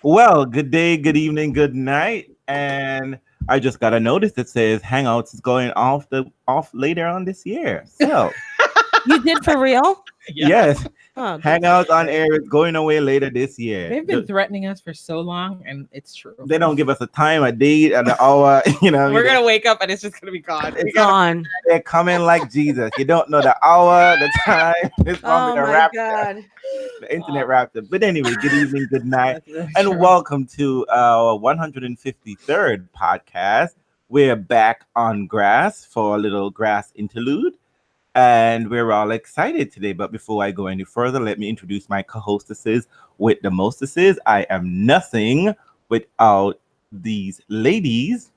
Well, good day, good evening, good night, and I just got a notice that says Hangouts is going off later on this year. So You did for real? Yeah. yes, Oh, good. Hangouts on air is going away later this year. They've been threatening us for so long, and it's true. They don't give us a time, a date, and an hour. You know, We're gonna wake up and it's just gonna be gone. It's Gone. they're coming like Jesus. You don't know the hour, the time. It's gonna Oh be the my rapture, God. the internet rapture. But anyway, good evening, good night. That's really And true. welcome to our 153rd podcast. We're back on grass for a little grass interlude, and we're all excited today. But before I go any further, let me introduce my co-hostesses with the mostesses. I am nothing without these ladies.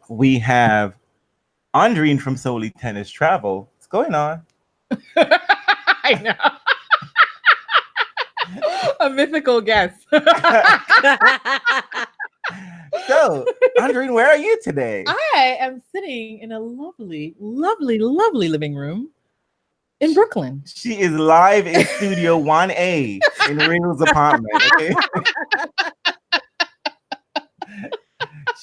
We have Andrine from Solely Tennis Travel. What's going on? I know. A mythical guest. So, Andrine, where are you today? I am sitting in a lovely, lovely, lovely living room in Brooklyn. She is live in Studio 1A in Ringle's apartment. Okay?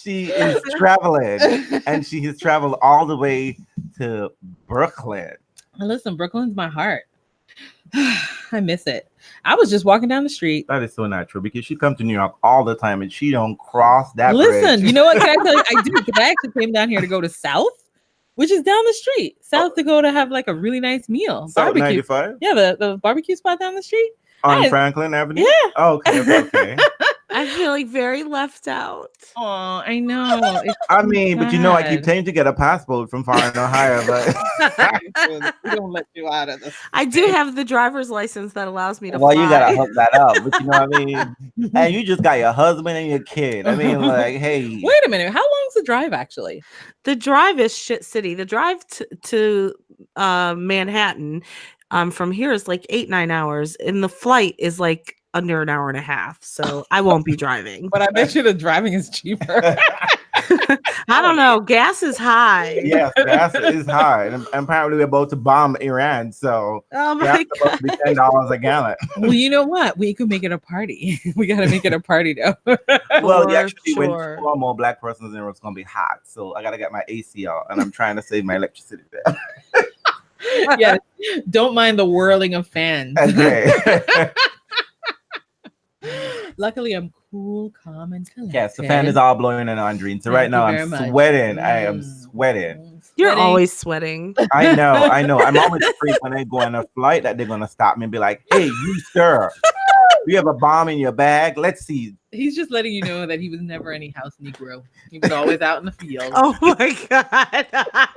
She is traveling, and she has traveled all the way to Brooklyn. Listen, Brooklyn's my heart. I miss it. I was just walking down the street. That is so not true because she comes to New York all the time, and she don't cross that Listen, bridge. you know what? Can I tell you? I do because I actually came down here to go to South, which is down the street. South to go to have like a really nice meal. South Barbecue. 95 Yeah, the barbecue spot down the street. on I- Franklin Avenue. Yeah. Oh, okay. I feel like very left out. Oh, I know. It's I mean, but you know, I keep sad. trying to get a passport from foreign Ohio, but We don't let you out of this. I do have the driver's license that allows me to well, fly. you gotta hook that up. But you know what I mean? And you just got your husband and your kid. I mean, like, hey, Wait a minute. How long's the drive actually? The drive is shit city. The drive to Manhattan from here is like 8-9 hours, and the flight is like under an hour and a half. So I won't be driving. But I bet you the driving is cheaper. I don't know. Gas is high. yes, gas is high, and apparently we're about to bomb Iran, so Oh gas my is supposed to be $10 a gallon. Well, you know what? We could make it a party. We got to make it a party though. Well, For actually, when sure. 4 more black persons in there, it's gonna be hot. So I gotta get my AC out, and I'm trying to save my electricity there. Yes. Don't mind the whirling of fans. Okay. Luckily, I'm cool, calm, and collected. Yes, the fan is all blowing in Andrine. So right Thank now you I'm very much. sweating. I am Mm. sweating. You're Sweating. always sweating. I know. I'm always afraid when I go on a flight that they're gonna stop me and be like, "Hey, you sir, you have a bomb in your bag? Let's see." He's just letting you know that he was never any house Negro. He was always out in the field. Oh my God.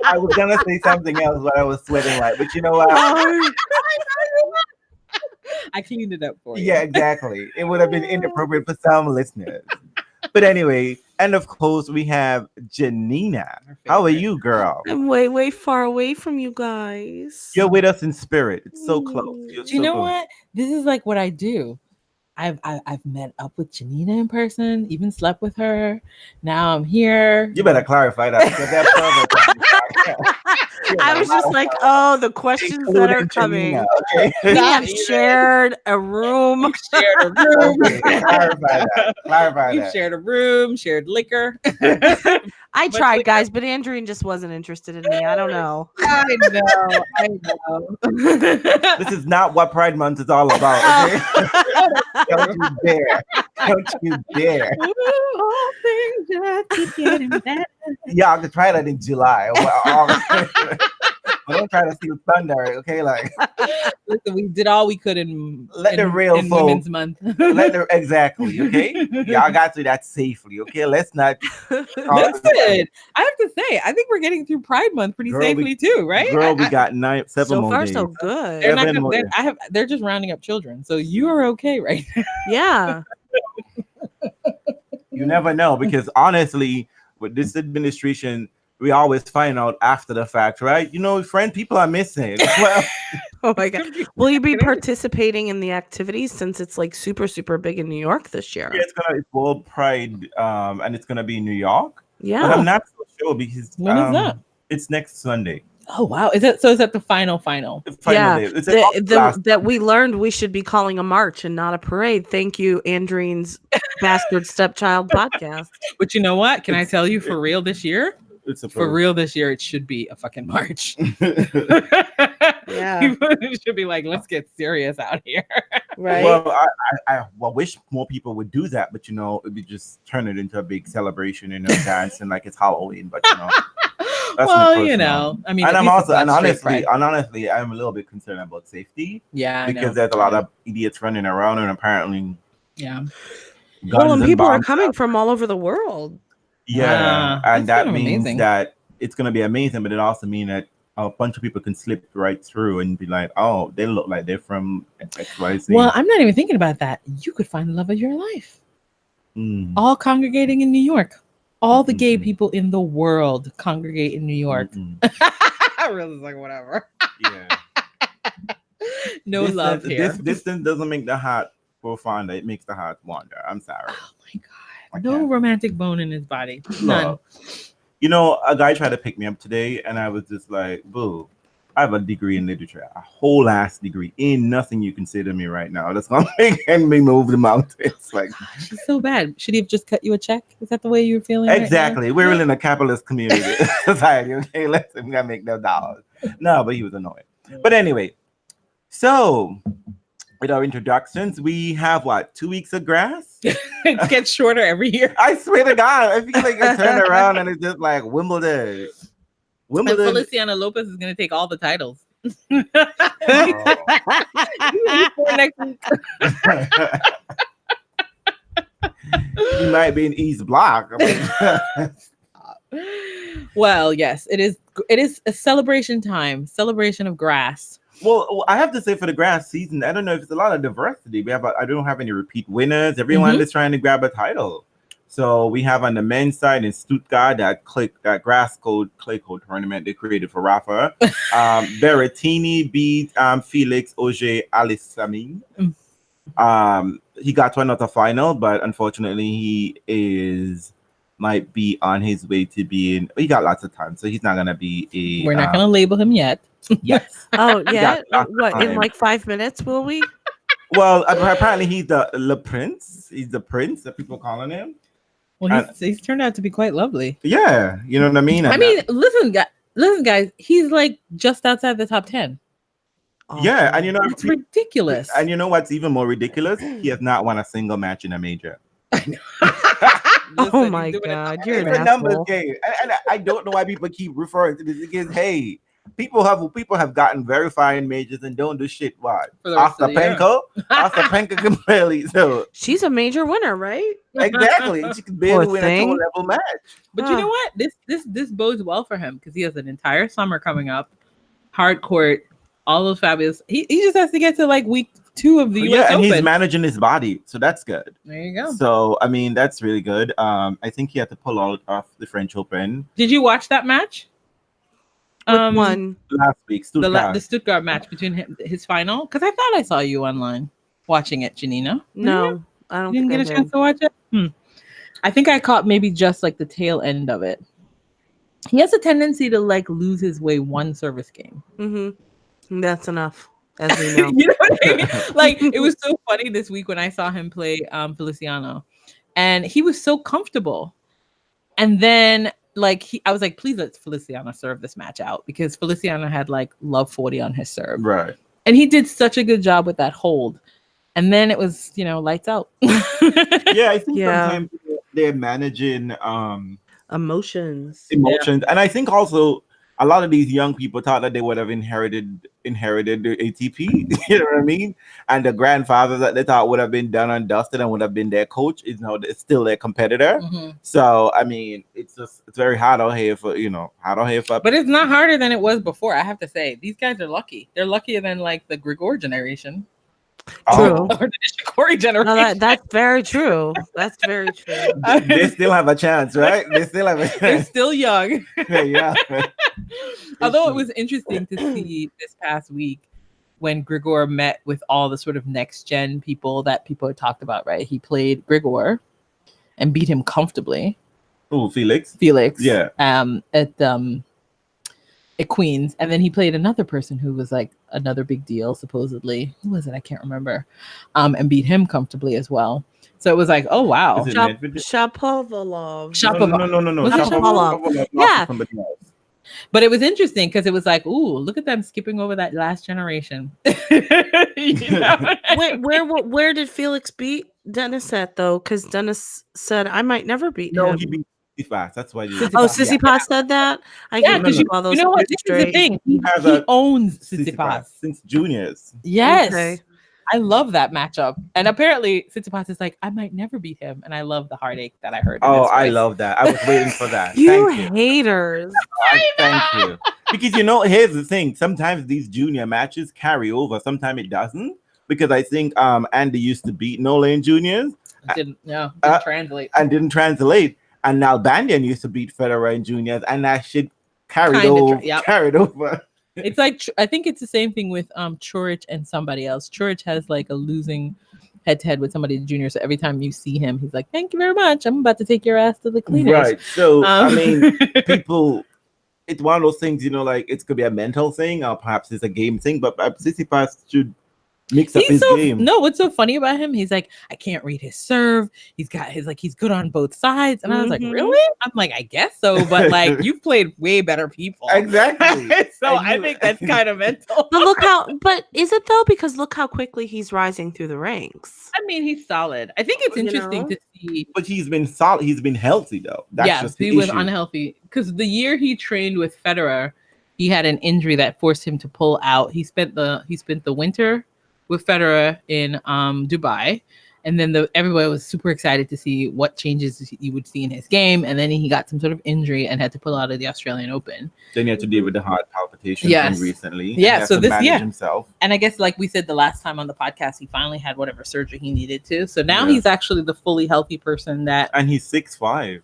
I was gonna say something else, but I was sweating like. But you know what? Oh, I cleaned it up for you. Yeah, exactly. It would have been inappropriate for some listeners. But anyway, and of course we have Janina. How are you, girl? I'm way, way far away from you guys. You're with us in spirit. It's so close. You're Do you so know close. what? This is like what I do. I've met up with Janina in person, even slept with her. Now I'm here. You better clarify that. Because that I was just like, oh, the questions that are Including coming. Janina, okay? We Not have even. shared a room. We've shared a room. Okay, clarify that. Clarify We've that. shared a room, shared liquor. I Much tried, like- guys, but Andrine just wasn't interested in me. I don't know. I know. This is not what Pride Month is all about. Okay? Don't you dare. Don't you dare. All things just keep getting better. Y'all can try that in July. But don't try to steal thunder, okay? Like, Listen, we did all we could in Let the real in folk- Women's Month. exactly, okay? Y'all got to do that safely, okay? Let's not. Listen, I have to say, I think we're getting through Pride Month pretty Girl, we- safely too, right? Girl, we I- got 7 So more far, days. so good. they're, not Seven gonna, more they're, days. they're just rounding up children, so you are okay, right? Yeah. You never know, because honestly, with this administration, we always find out after the fact, right? You know, friend, people are missing. Well, Oh my God. Will you be participating in the activities since it's like super, super big in New York this year? it's World Pride, and it's gonna be in New York. But Yeah. I'm not so sure because When is that? it's next Sunday. Oh wow! Is that the final? Final Yeah, day. It's last. that we learned we should be calling a march and not a parade. Thank you, Andrine's Bastard Stepchild podcast. But you know what? Can I It's- tell you for real this year? It's a For real this year, it should be a fucking march. Yeah. People should be like, let's get serious out here. Right. Well, I wish more people would do that, but it'd be just turn it into a big celebration and dancing like it's Halloween. But that's Well, my personal. I mean, And at I'm least also, it's and not straight honestly, pride. I'm a little bit concerned about safety Yeah, I because know. there's a lot of idiots running around, and apparently, Yeah. Well, and people are bombs coming from all over the world. Yeah, Ah, and that's that kind of means amazing. that it's gonna be amazing, but it also means that a bunch of people can slip right through and be like, "Oh, they look like they're from XYZ." Well, I'm not even thinking about that. You could find the love of your life. Mm. All congregating in New York. All the gay Mhm. people in the world congregate in New York. Mm-mm. I was like, whatever. Yeah. No love here. This distance doesn't make the heart grow fonder; it makes the heart wander. I'm sorry. Oh my I god. No can't. romantic bone in his body. None. Look, a guy tried to pick me up today, and I was just like, "Boo." I have a degree in literature, a whole ass degree. Ain't nothing you can say to me right now that's gonna make me move the mountains. Like, Gosh, it's so bad. Should he have just cut you a check? Is that the way you're feeling? exactly. Right We're in a capitalist community society. Okay, let's gotta make no dollars. No, but he was annoying. But anyway, so with our introductions, we have 2 weeks of grass. It gets shorter every year. I swear to God, I feel like I turn around and it's just like Wimbledon. And Feliciana Lopez is going to take all the titles. Oh. Next week. You might be in East Block. Well, yes, it is a celebration time, celebration of grass. Well, I have to say for the grass season, I don't know if it's a lot of diversity. I don't have any repeat winners. Everyone is trying to grab a title. So we have on the men's side in Stuttgart that grass clay code tournament they created for Rafa. Berrettini beat Felix Auger-Aliassime. He got to another final, but unfortunately might be on his way to being. He got lots of time, so he's not gonna be We're not gonna label him yet. Yes. Oh yeah. lots of What in time. like 5 minutes will we? Well, apparently he's the prince. He's the prince that people calling him. Well, he's turned out to be quite lovely. Yeah, you know what I mean. I mean, listen, guys, he's like just outside the top 10. Yeah, and It's ridiculous. And you know what's even more ridiculous? He has not won a single match in a major. Oh my God, you're an It's a numbers asshole. game, and I don't know why people keep referring to this because hey, people have gotten very far in majors and don't do shit. Why? For the rest of the year. Ostapenko can barely. So She's a major winner, right? exactly, she can barely Poor win a thing. total level match. But you know what? This bodes well for him because he has an entire summer coming up, hard court, all those fabulous. He just has to get to like week 2 of the US and Open. he's managing his body, so that's good. There you go. So I mean, that's really good. I think he had to pull out of the French Open Did you watch that match? Which one? last week. The Stuttgart match between his final? Because I thought I saw you online watching it, Janina. No, I don't You didn't think get a I chance did. to watch it? I think I caught maybe just like the tail end of it. He has a tendency to like lose his way one service game. Mm-hmm. That's enough, as we know. You know what I mean? Like it was so funny this week when I saw him play Feliciano, and he was so comfortable. And then I was like, please let Feliciano serve this match out because Feliciano had like love 40 on his serve, Right. and he did such a good job with that hold. And then it was, lights out. Yeah, I think Yeah. sometimes they're managing Emotions. emotions, and I think also a lot of these young people thought that they would have inherited the ATP. You know what I mean? And the grandfather that they thought would have been done and dusted and would have been their coach is now still their competitor. Mhm. So I mean, it's very hard out here for But it's not harder than it was before. I have to say, these guys are lucky. They're luckier than like the Grigor generation. True. Oh, Or the Nishikori generation. No, that's very true. That's very true. they still have a chance, right? They still have a They're chance. still young. Yeah. Although it was interesting to see this past week when Grigor met with all the sort of next gen people that people had talked about, right? He played Grigor and beat him comfortably. Oh, Felix. Felix. Yeah. At at Queens, and then he played another person who was like another big deal, supposedly. Who was it? I can't remember. And beat him comfortably as well. So it was like, oh wow. Is it Shap- Medvedev? Shapovalov. No. Was it Shapovalov? Shapovalov Yeah. to somebody else. But it was interesting because it was like, ooh, look at them skipping over that last generation. You know? Where did Felix beat Dennis at though? Because Dennis said I might never beat No, him. he beat Tsitsipas. That's why. Oh, Tsitsipas said that. I Yeah, can't because keep all those you know what? words This is the straight. thing. He has a owns Tsitsipas Tsitsipas. since juniors. Yes. Okay. I love that matchup. And apparently Tsitsipas is like, I might never beat him. And I love the heartache that I heard. in Oh, his I voice. love that. I was waiting for that. You Thank you. haters. Thank you. Because here's the thing. Sometimes these junior matches carry over. Sometimes it doesn't. Because I think Andy used to beat Nola in juniors Didn't translate. and didn't translate. And now Banyan used to beat Federer in juniors, and that shit carried over. It's like I think it's the same thing with Chorich and somebody else. Chorich has like a losing head-to-head with somebody in junior, so every time you see him, he's like, "Thank you very much. I'm about to take your ass to the cleaners." Right. So I mean, people. It's one of those things, like it could be a mental thing, or perhaps it's a game thing. But Tsitsipas should mix up his game. No, what's so funny about him? He's like, I can't read his serve. He's good on both sides. And I was like, really? I'm like, I guess so. But like, you've played way better people. Exactly. So I think that's kind of mental. But is it though? Because look how quickly he's rising through the ranks. I mean, he's solid. I think it's interesting to see. But he's been solid. He's been healthy though. That's just the he was issue. unhealthy because the year he trained with Federer, he had an injury that forced him to pull out. He spent the winter with Federer in Dubai, and then everybody was super excited to see what changes you would see in his game, and then he got some sort of injury and had to pull out of the Australian Open. Then he had to deal with the heart palpitations recently. Yeah, so this himself. And I guess like we said the last time on the podcast, he finally had whatever surgery he needed to. So now he's actually the fully healthy person and he's 6'5".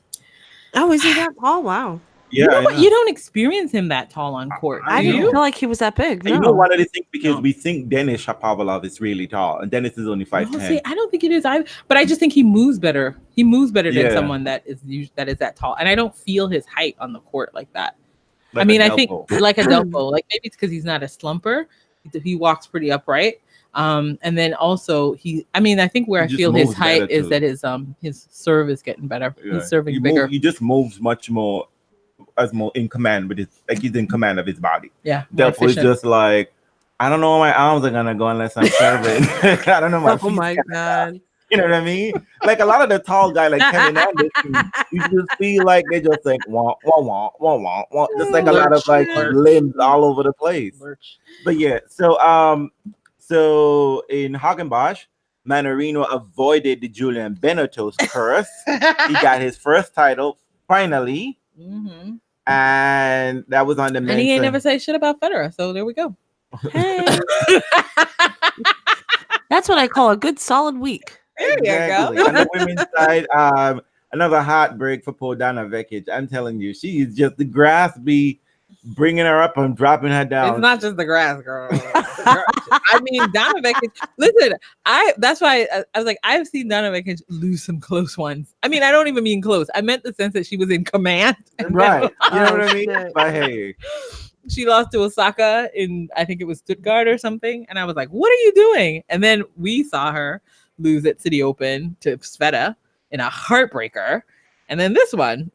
Oh, is he that tall? Wow. Yeah, you don't experience him that tall on court. I didn't feel like he was that big. No. You know one of the things, because we think Denis Shapovalov is really tall, and Dennis is only 5'10". I don't think it is. But I just think he moves better. He moves better than someone that is that tall. And I don't feel his height on the court like that. Like I mean, I think like a Delpo. Like maybe it's because he's not a slumper. He walks pretty upright. And then also I think where I feel his height is that his serve is getting better. Yeah. He's serving bigger. He just moves much more. As more in command with he's in command of his body. Yeah. Delpo is just like, I don't know where my arms are gonna go unless I'm serving. I don't know. Oh my god. You know what I mean? Like a lot of the tall guys, like Kevin Anderson, you just feel like they just like wah wah wah wah wah wah. Just like a lot of like limbs all over the place. But yeah, so in Hagenbosch, Manarino avoided the Julian Benetos curse. He got his first title finally. Mm-hmm. And that was on the men's. And he ain't never say shit about Federer, so there we go. Hey. That's what I call a good solid week. There you go. On the women's side, another heartbreak for poor Dana Vekic. I'm telling you, she is just the grass be bringing her up and dropping her down. It's not just the grass, girl. I mean, Dana Vekic. Listen, that's why I was like, I've seen Dana Vekic lose some close ones. I mean, I don't even mean close. I meant the sense that she was in command. Right. You know what I mean? But hey. She lost to Osaka in, I think it was Stuttgart or something. And I was like, what are you doing? And then we saw her lose at City Open to Sveta in a heartbreaker. And then this one,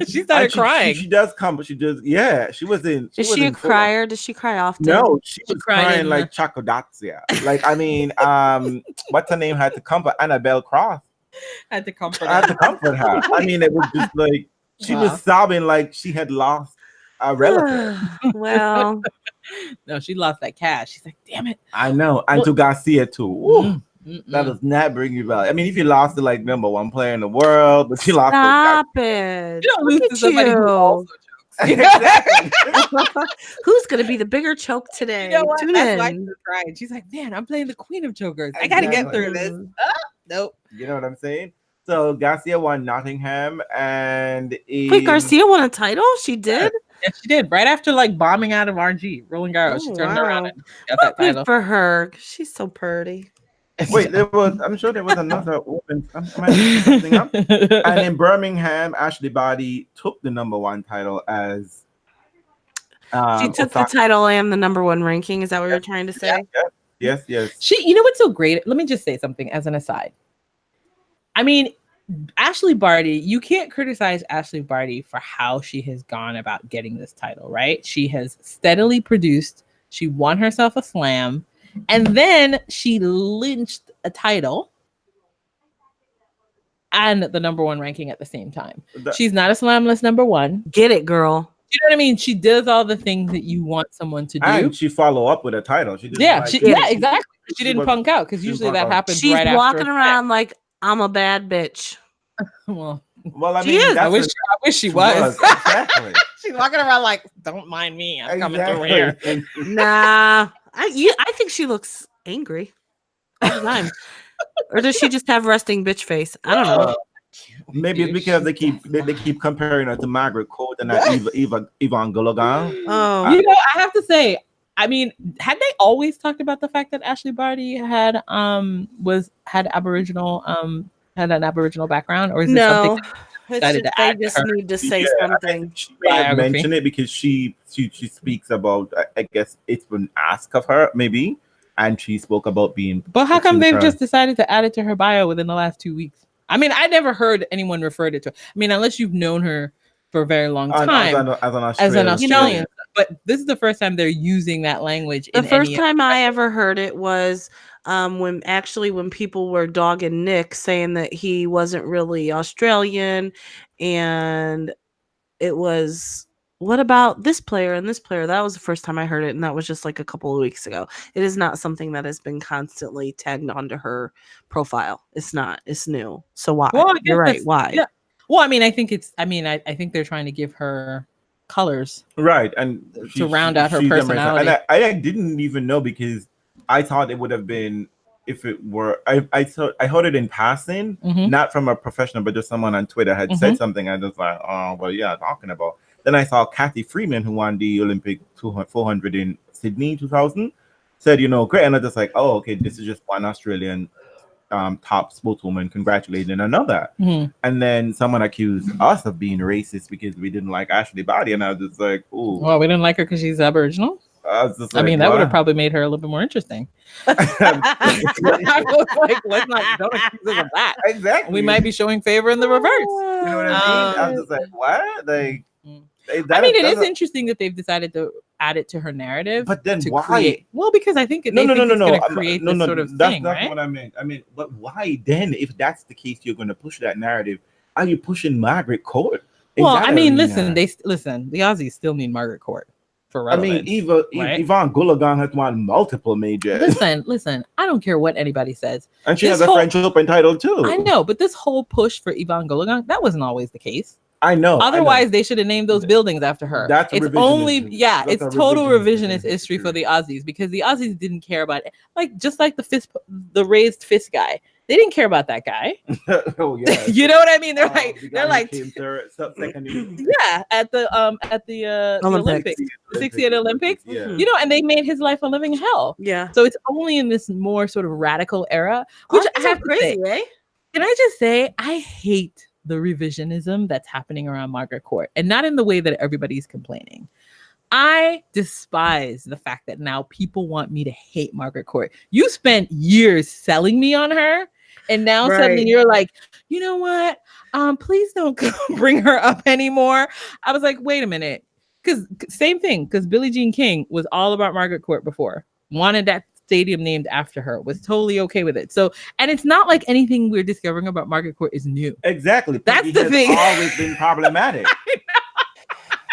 she started crying. She does come, but she does. Yeah, she was in. Is she a crier? Does she cry often? No, she was crying like Chakodatsia. Like, I mean, what's her name had to comfort Annabelle Cross. Had to comfort her. I mean, it was just like she was sobbing like she had lost a relative. Well, no, she lost that cash. She's like, damn it. I know. And to Garcia too. That does not bring you value. I mean, if you lost to like number one player in the world, but you lost Stop it. You don't lose to somebody who also chokes. Exactly. Who's gonna be the bigger choke today? You know what? Tune That's in. why she's crying. She's like, man, I'm playing the queen of chokers. I gotta get through this. Nope. You know what I'm saying? So Garcia won Nottingham, and wait, Garcia won a title? She did? Yes, she did. Right after like bombing out of RG, Roland Garros, she turned around and got that title. Good for her. She's so pretty. Wait, I'm sure there was another open. Something up. And in Birmingham, Ashley Barty took the number one title as She took the title and the number one ranking. Is that what you're trying to say? Yes. You know what's so great? Let me just say something as an aside. I mean, Ashley Barty, you can't criticize Ashley Barty for how she has gone about getting this title, right? She has steadily produced, she won herself a slam, and then she lynched a title and the number one ranking at the same time. She's not a slamless number one. Get it, girl. You know what I mean? She does all the things that you want someone to do. And she follow up with a title. She exactly. She didn't punk out because usually that happens. She's right walking around like I'm a bad bitch. Well, I mean, I wish she was. Exactly. She's walking around like, don't mind me. I'm coming through here. Nah, I think she looks angry all the time. Or does she just have resting bitch face? I don't know. Maybe it's because they keep comparing her to Margaret Court and Yvonne Goolagong. Oh, I have to say, I mean, had they always talked about the fact that Ashley Barty had an Aboriginal background, or is this something they just need to say something? She may have mentioned it because she speaks about, I guess it's been asked of her maybe, and she spoke about being. But how come they've just decided to add it to her bio within the last 2 weeks? I mean, I never heard anyone refer to it. I mean, unless you've known her for a very long time as an Australian. But this is the first time they're using that language. The first time I ever heard it was when people were dogging Nick, saying that he wasn't really Australian, and it was, what about this player and this player? That was the first time I heard it, and that was just like a couple of weeks ago. It is not something that has been constantly tagged onto her profile. It's not. It's new. So why? Well, you're right. Why? Yeah. Well, I mean, I think I think they're trying to give her colors, right, and to round out her personality. And I didn't even know, because I thought it would have been, if it were, I heard it in passing, not from a professional, but just someone on Twitter had said something. I was like, oh, well, yeah, talking about. Then I saw Kathy Freeman, who won the Olympic 400 in Sydney 2000, said, great. And I was just like, oh, okay, this is just one Australian top sportswoman congratulating another. And then someone accused us of being racist because we didn't like Ashley Barty. And I was just like, oh. Well, we didn't like her because she's Aboriginal? I mean, that would have probably made her a little bit more interesting. I was like, don't accuse us of that. Exactly. We might be showing favor in the reverse. You know what I mean? I was just like, what? Like, it is interesting that they've decided to add it to her narrative. But then why? Because I think it's going to create this sort of thing, that's right? What I meant. But why then, if that's the case, you're going to push that narrative? Are you pushing Margaret Court? Well, I mean, listen. The Aussies still need Margaret Court for relevance. Yvonne Goolagong has won multiple majors. Listen. I don't care what anybody says. And she has a French Open title too. I know, but this whole push for Yvonne Goolagong, that wasn't always the case. I know. Otherwise, they should have named those buildings after her. It's total revisionist history for the Aussies, because the Aussies didn't care about it. Just like the raised fist guy. They didn't care about that guy. Oh yeah. You know what I mean? They're like at the Olympics, the 60th Olympics. Yeah. And they made his life a living hell. Yeah. So it's only in this more sort of radical era, which I have to say, can I just say, I hate the revisionism that's happening around Margaret Court, and not in the way that everybody's complaining. I despise the fact that now people want me to hate Margaret Court. You spent years selling me on her, and now suddenly you're like, you know what? Please don't bring her up anymore. I was like, wait a minute. Because same thing, because Billie Jean King was all about Margaret Court before. Wanted that stadium named after her, was totally okay with it. So, and it's not like anything we're discovering about Margaret Court is new. Exactly. That's Peggy the thing. Always been problematic.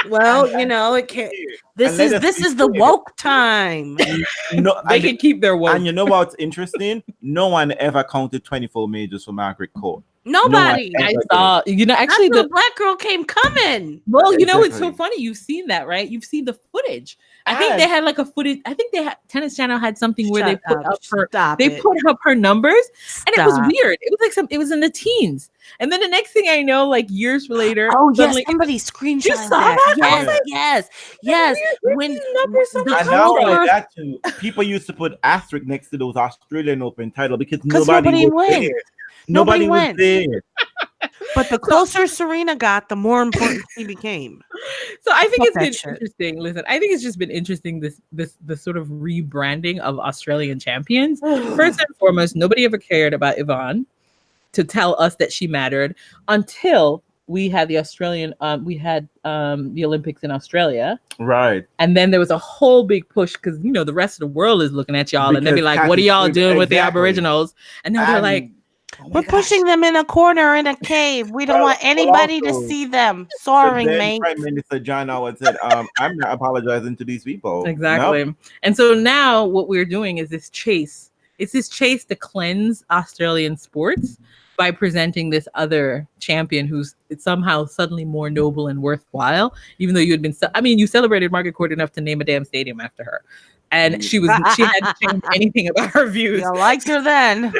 Well, it can't. This is the woke time. They can keep their woke. And you know what's interesting? No one ever counted 24 majors for Margaret Court. Nobody. I saw, actually the black girl came coming. Well, it's so funny. You've seen that, right? You've seen the footage. I think they had like a footage. I think Tennis Channel had something where they put up her numbers, and it was weird. It was like it was in the teens. And then the next thing I know, like years later, somebody screenshot that. Yes. When that too, people used to put asterisk next to those Australian Open title because nobody went. Nobody was there. But the closer Serena got, the more important she became. So I think Fuck it's that been shit. interesting. Listen, I think it's just been interesting this sort of rebranding of Australian champions. First and foremost, nobody ever cared about Yvonne to tell us that she mattered until we had the Australian the Olympics in Australia. Right. And then there was a whole big push because the rest of the world is looking at y'all and they'd be like, what are y'all doing with the Aboriginals? And now they're like, oh we're pushing them in a corner in a cave. We don't want anybody to see them. Soaring, mate. Prime Minister John Howard said, I'm not apologizing to these people. Exactly. Nope. And so now what we're doing is this chase. It's this chase to cleanse Australian sports by presenting this other champion who's somehow suddenly more noble and worthwhile, even though you had been, you celebrated Margaret Court enough to name a damn stadium after her. And she hadn't changed anything about her views. You liked her then.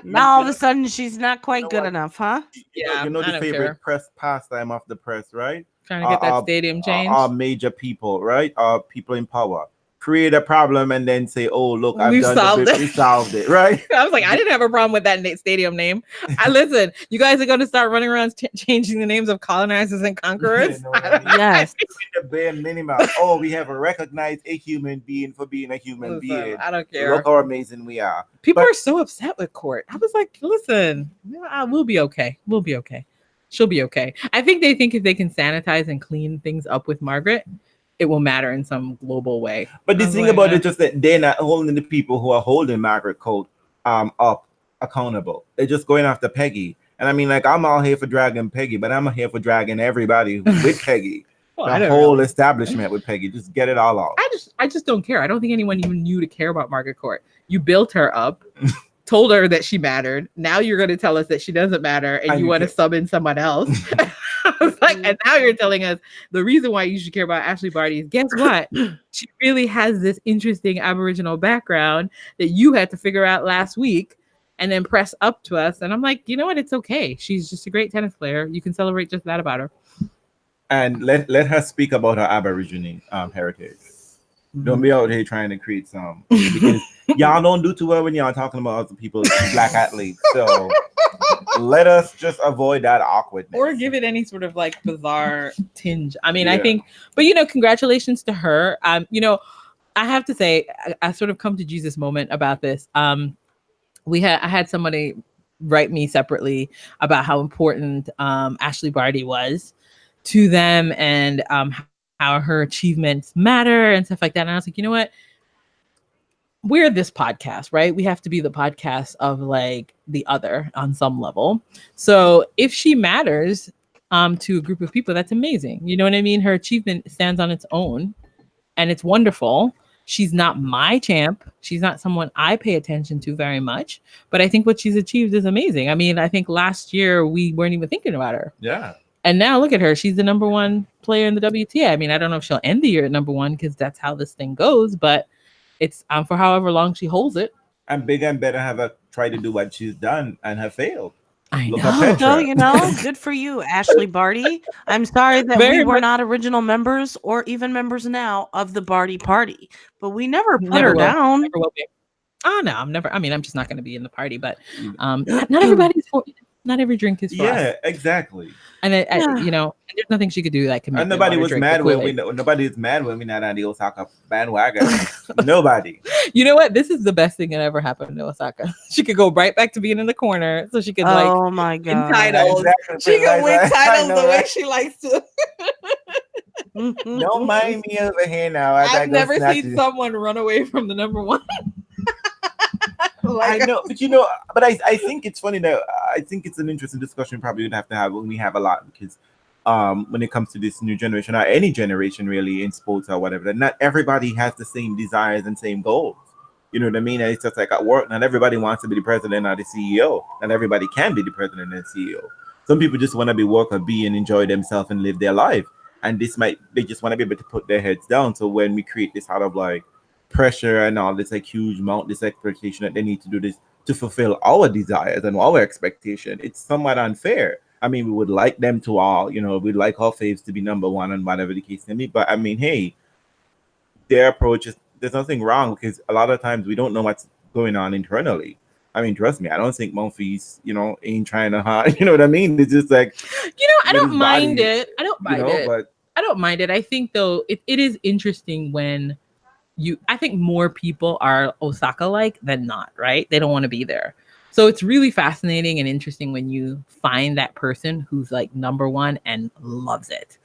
Now all of a sudden she's not quite good enough, huh? Yeah. The favorite press pastime of the press, right? Trying to get that stadium changed. Our major people, right? Our people in power. Create a problem and then say, "Oh, look, we solved it." Right? I was like, I didn't have a problem with that stadium name. Listen, you guys are going to start running around changing the names of colonizers and conquerors. Yes, the bare minimum. Oh, we have to recognize a human being for being a human being. I don't care. Look how amazing we are. People are so upset with Court. I was like, listen, we'll be okay. We'll be okay. She'll be okay. I think they think if they can sanitize and clean things up with Margaret, it will matter in some global way. But the thing about it is just that they're not holding the people who are holding Margaret Court up accountable. They're just going after Peggy. And I mean, like, I'm all here for dragging Peggy, but I'm here for dragging everybody with Peggy. The whole establishment with Peggy. Just get it all out. I just don't care. I don't think anyone even knew to care about Margaret Court. You built her up, told her that she mattered. Now you're going to tell us that she doesn't matter and you want to sub in someone else. I was like, and now you're telling us the reason why you should care about Ash Barty is, guess what? She really has this interesting Aboriginal background that you had to figure out last week and then press up to us. And I'm like, you know what? It's okay. She's just a great tennis player. You can celebrate just that about her. And let her speak about her Aboriginal heritage. Don't be out here trying to create some, because y'all don't do too well when y'all talking about other people's black athletes. So let us just avoid that awkwardness. Or give it any sort of like bizarre tinge. I mean, I think, but congratulations to her. I have to say, I sort of come to Jesus moment about this. I had somebody write me separately about how important Ash Barty was to them and how her achievements matter and stuff like that. And I was like, you know what? We're this podcast, right? We have to be the podcast of like the other on some level. So if she matters to a group of people, that's amazing. You know what I mean? Her achievement stands on its own and it's wonderful. She's not my champ. She's not someone I pay attention to very much, but I think what she's achieved is amazing. I mean, I think last year we weren't even thinking about her. Yeah. And now look at her. She's the number one player in the WTA. I mean, I don't know if she'll end the year at number one because that's how this thing goes, but it's for however long she holds it. And Big and Better have tried to do what she's done and have failed. I know. So, good for you, Ash Barty. I'm sorry that we were not original members or even members now of the Barty Party, but we never put her down. Never will be. Oh, no, I'm never. I mean, I'm just not going to be in the party, but not everybody's for. Not every drink is for us. Yeah, exactly. And there's nothing she could do that can make. And nobody was mad when nobody is mad when we're not on the Osaka bandwagon. Nobody. You know what? This is the best thing that ever happened to Osaka. She could go right back to being in the corner, so she could oh my god, win titles. Exactly. She could win titles the way she likes to. Don't mind me over here now. I've never seen someone run away from the number one. I know, but I think it's funny that I think it's an interesting discussion probably we'd have to have when we have a lot, because when it comes to this new generation or any generation really in sports or whatever, that not everybody has the same desires and same goals. You know what I mean? And it's just like at work, not everybody wants to be the president or the CEO. Not everybody can be the president and CEO. Some people just want to be worker bee and enjoy themselves and live their life. And they just want to be able to put their heads down. So when we create this out of like pressure and all this like huge amount, this expectation that they need to do this to fulfill our desires and our expectation, it's somewhat unfair. I mean, we would like them to all, we'd like our faves to be number one and whatever the case may be. But I mean, hey, their approach is, there's nothing wrong, because a lot of times we don't know what's going on internally. I mean, trust me, I don't think Monfils, ain't trying to hard. You know what I mean? It's just like, I don't mind it. I don't mind it. But I don't mind it. I think though it is interesting when I think more people are Osaka like than not, right? They don't want to be there. So it's really fascinating and interesting when you find that person who's like number one and loves it.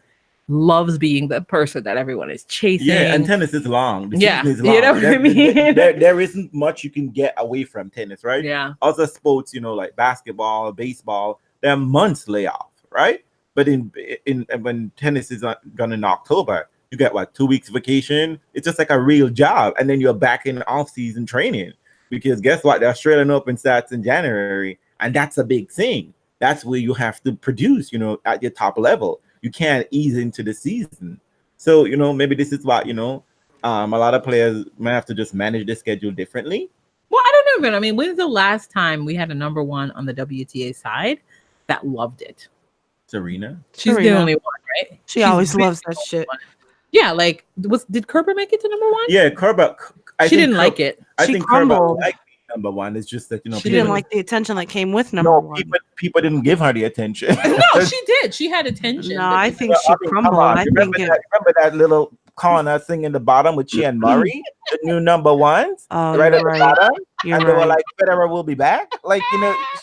Loves being the person that everyone is chasing. Yeah, and tennis is long. The season is long. You know what I mean? There isn't much you can get away from tennis, right? Yeah. Other sports, like basketball, baseball, they're months layoff, right? But when tennis is done in October, you get 2 weeks vacation. It's just like a real job, and then you're back in off-season training because guess what? The Australian Open starts in January, and that's a big thing. That's where you have to produce, at your top level. You can't ease into the season. So, maybe this is what, a lot of players might have to just manage their schedule differently. Well, I don't know, but I mean, when's the last time we had a number one on the WTA side that loved it? Serena. She's the only one, right? She always loves that shit. Yeah, like, did Kerber make it to number one? Yeah, Kerber. She didn't like it. I She think Kerber crumbled. liked number one. It's just that, She didn't like the attention that came with number one. People didn't give her the attention. No, she did. She had attention. No, I think she crumbled. I think remember that little corner thing in the bottom with she and Murray, the new number ones, Oh, right at you're the right. bottom, You're and they were right. like, "Federer will be back." Like,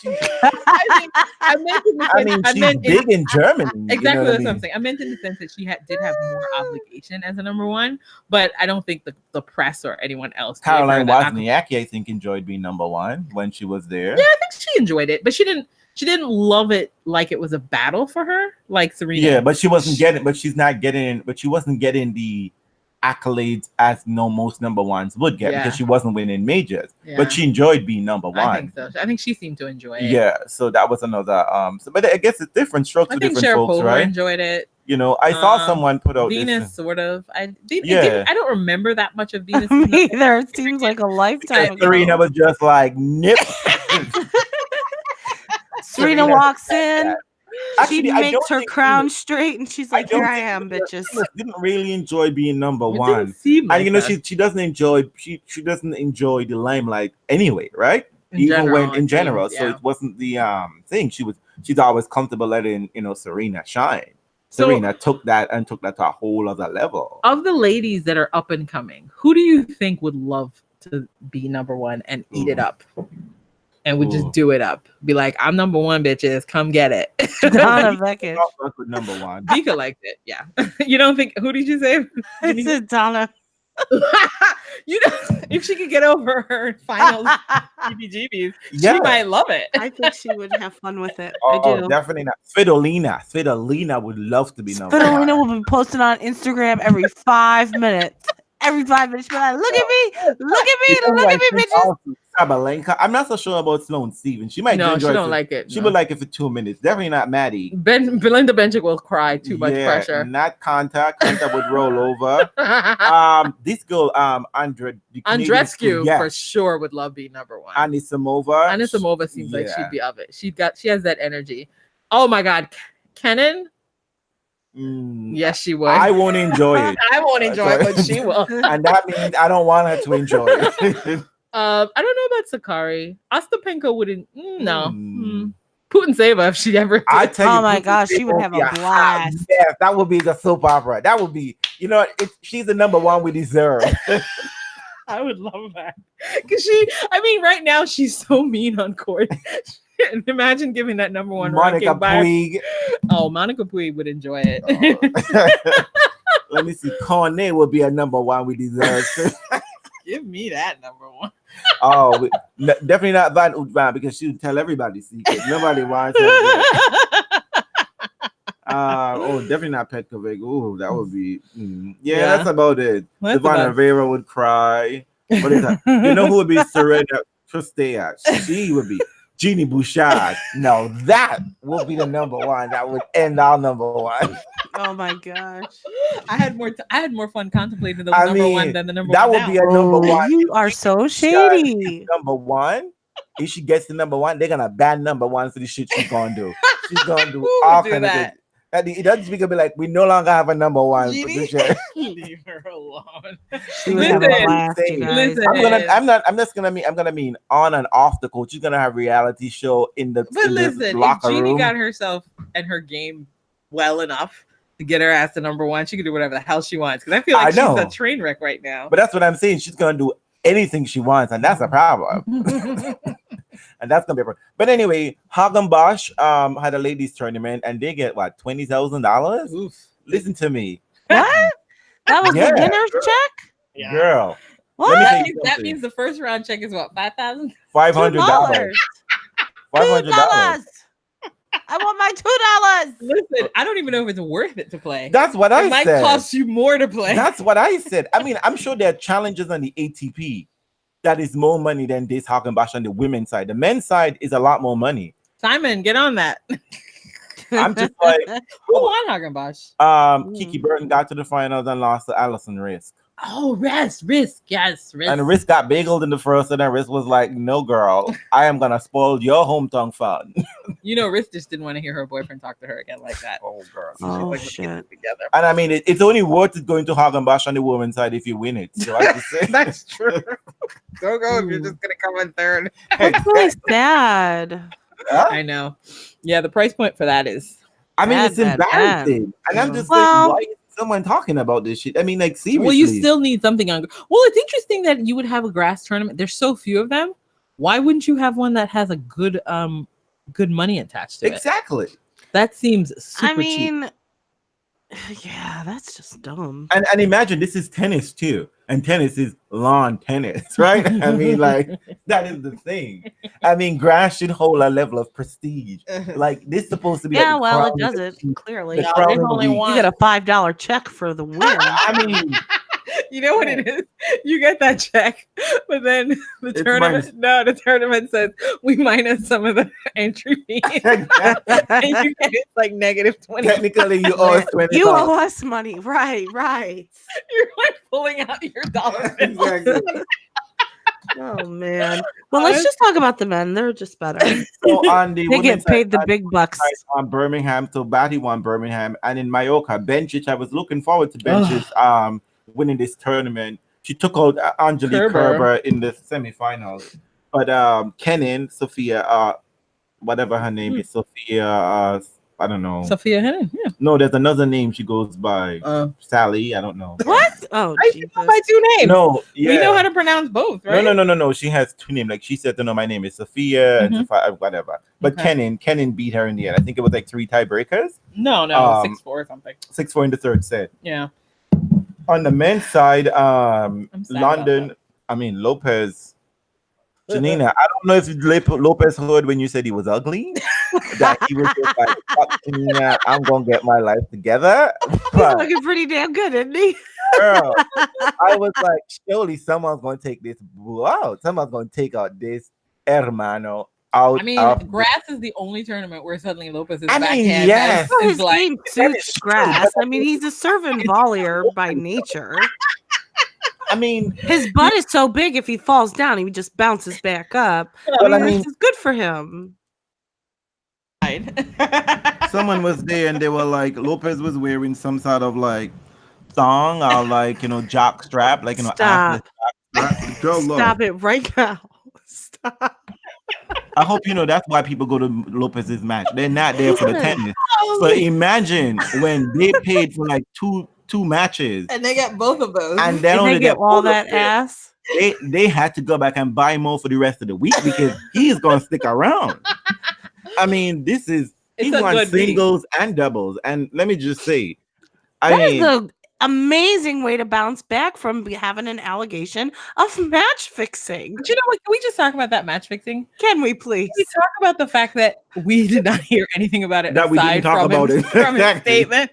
she's big in Germany. Exactly, that's what I'm saying. I meant in the sense that she did have more obligation as a number one, but I don't think the press or anyone else. Caroline Wozniacki, I think, enjoyed being number one when she was there. Yeah, I think she enjoyed it, but she didn't love it like it was a battle for her, like Serena. Yeah, but she wasn't getting. But she's not getting. But she wasn't getting the accolades as most number ones would get because she wasn't winning majors. Yeah. But she enjoyed being number one. I think so. I think she seemed to enjoy it. Yeah, so that was another. But I guess it's different strokes for different folks, right? I enjoyed it. I saw someone put out Venus, sort of. I don't remember that much of Venus. Me either. It seems like a lifetime ago. Serena was just like, nip. Serena walks in. Actually, she makes her crown straight, and she's like, "Here I am, bitches." Didn't really enjoy being number one, and she doesn't enjoy the limelight anyway, right? In general, so it wasn't the thing. She's always comfortable letting Serena shine. Serena took that to a whole other level. Of the ladies that are up and coming, who do you think would love to be number one and eat it up? And would just do it up. Be like, I'm number one, bitches. Come get it. Donna Beckett. Number one. Vika liked it. Yeah. You don't think, who did you say? I said Donna. If she could get over her final GBGBs, she might love it. I think she would have fun with it. I do. Definitely not. Fidolina would love to be number one. Fidolina will be posting on Instagram every 5 minutes. Every 5 minutes, be like, look at me, bitches. Sabalenka. I'm not so sure about Sloane Stevens. She might enjoy she don't like it. She would like it for 2 minutes. Definitely not Maddie. Belinda Bencic will cry. Too much pressure. Not Contact would roll over. This girl, Andreescu for sure would love being number one. Anisimova seems like she'd be of it. She has that energy. Oh my God, Kenin. Yes, she would. I won't enjoy it. I won't enjoy it, but she will. And that means I don't want her to enjoy it. I don't know about Sakari. Ostapenko wouldn't. No. Putintseva if she ever. I tell you, oh my gosh, she would have a blast. Yes, that would be the soap opera. That would be. She's the number one we deserve. I would love that because right now she's so mean on court. Imagine giving that number one Monica Puig. Oh, Monica Puig would enjoy it. Let me see. Cornet would be a number one we deserve. Give me that number one. Definitely not Van Oudvan because she would tell everybody secrets. Nobody wants her. Definitely not Petkovic. Oh, that would be. That's about it. Ivana Rivera would cry. What is that? You know who would be Serena Trustea? She would be. Jeannie Bouchard. No, that would be the number one. That would end our number one. Oh my gosh. I had more fun contemplating the number one than the number that one. That would be a number one. You are so shady. Number one. If she gets the number one, they're gonna ban number one for the shit she's gonna do. She's gonna do all kind of good. And it doesn't speak of be like, we no longer have a number one position. Leave her alone. She was having a blast, you guys. I'm gonna mean on and off the court. She's gonna have reality show in the But in the listen, if locker Jeannie room. got herself and her game well enough to get her ass to number one, she can do whatever the hell she wants. Because I feel like she's a train wreck right now. But that's what I'm saying. She's gonna do anything she wants, and that's a problem. And that's gonna be a problem. But anyway, Hagenbosch had a ladies tournament, and they get what, $20,000. Listen to me. What? That was the winner's check? Yeah. Girl. What? That means the first round check is what, $5,000? $500. $500. I want my $2. Listen, I don't even know if it's worth it to play. That's what I said. It might cost you more to play. That's what I said. I mean, I'm sure there are challenges on the ATP that is more money than this Hagenbosch on the women's side. The men's side is a lot more money. Simon, get on that. I'm just like, who won Hagenbosch? Kiki Burton got to the finals and lost to Alison Risk. Oh, Risk, yes, Risk. And Risk got bageled in the first, and then Risk was like, "No, girl, I am gonna spoil your hometown fun." You know, Risk just didn't want to hear her boyfriend talk to her again like that. Oh, girl. Oh, shit. And I mean, it's only worth it going to Hagenbosch on the women's side if you win it. So I just say that's true. Don't go if you're just gonna come in third. That's really sad. I know. Yeah, the price point for that is. I mean, it's embarrassing, and I'm just like, why is someone talking about this shit? I mean, like, seriously. Well, you still need something on. Well, it's interesting that you would have a grass tournament. There's so few of them. Why wouldn't you have one that has a good money attached to it? Exactly. That seems super cheap. Yeah, that's just dumb. And imagine this is tennis too, and tennis is lawn tennis, right? I mean, like, that is the thing. I mean, grass should hold a level of prestige. Like, this is supposed to be. Yeah, like well, it doesn't clearly. You get a $5 check for the win. I mean, you know what it is? You get that check, but then the tournament says we minus some of the entry fees. And you get it like negative 20. Technically, you owe us 20. You owe us money, right? You're like pulling out your dollar. Exactly. Oh man. Well, let's just talk about the men. They're just better. So on the they get paid the big bucks. On Birmingham, so Barty won Birmingham, and in Mallorca, Bencic. I was looking forward to Bencic winning this tournament. She took out Angelique Kerber in the semifinals, but Sophia, whatever her name is, Sophia. I don't know. Sophia Hennon, yeah. No, there's another name she goes by. Sally, I don't know. What? Oh, I know my two names. No, yeah. We know how to pronounce both, right? No. She has two names. Like, she said, no, my name is Sophia and Sophia, whatever. But Kenin beat her in the end. I think it was like 3 tiebreakers. No, 6-4 or something. 6-4 in the third set. Yeah. On the men's side, Lopez. Janina, I don't know if Lopez heard when you said he was ugly. That he was just like, fuck Janina, I'm gonna get my life together. He's looking pretty damn good, isn't he? Girl, I was like, surely someone's gonna take this out. Someone's gonna take out this hermano out. I mean, grass is the only tournament where suddenly Lopez is backhand. Yes. Well, his game suits grass. I mean, he's a serving volleyer by nature. I mean, his butt is so big, if he falls down, he just bounces back up. This is good for him. Someone was there and they were like, Lopez was wearing some sort of like thong or like, jock strap, like, Stop. Stop it right now. Stop. I hope that's why people go to Lopez's match. They're not there for the tennis. So imagine when they paid for like two matches and they get both of those, and then they get all that ass. They had to go back and buy more for the rest of the week because he's gonna stick around. I mean, he won singles and doubles, and let me just say, that is the amazing way to bounce back from having an allegation of match fixing. But you know what? Can we just talk about that match fixing? Can we please? Can we talk about the fact that we did not hear anything about it that we didn't talk about it from his statement?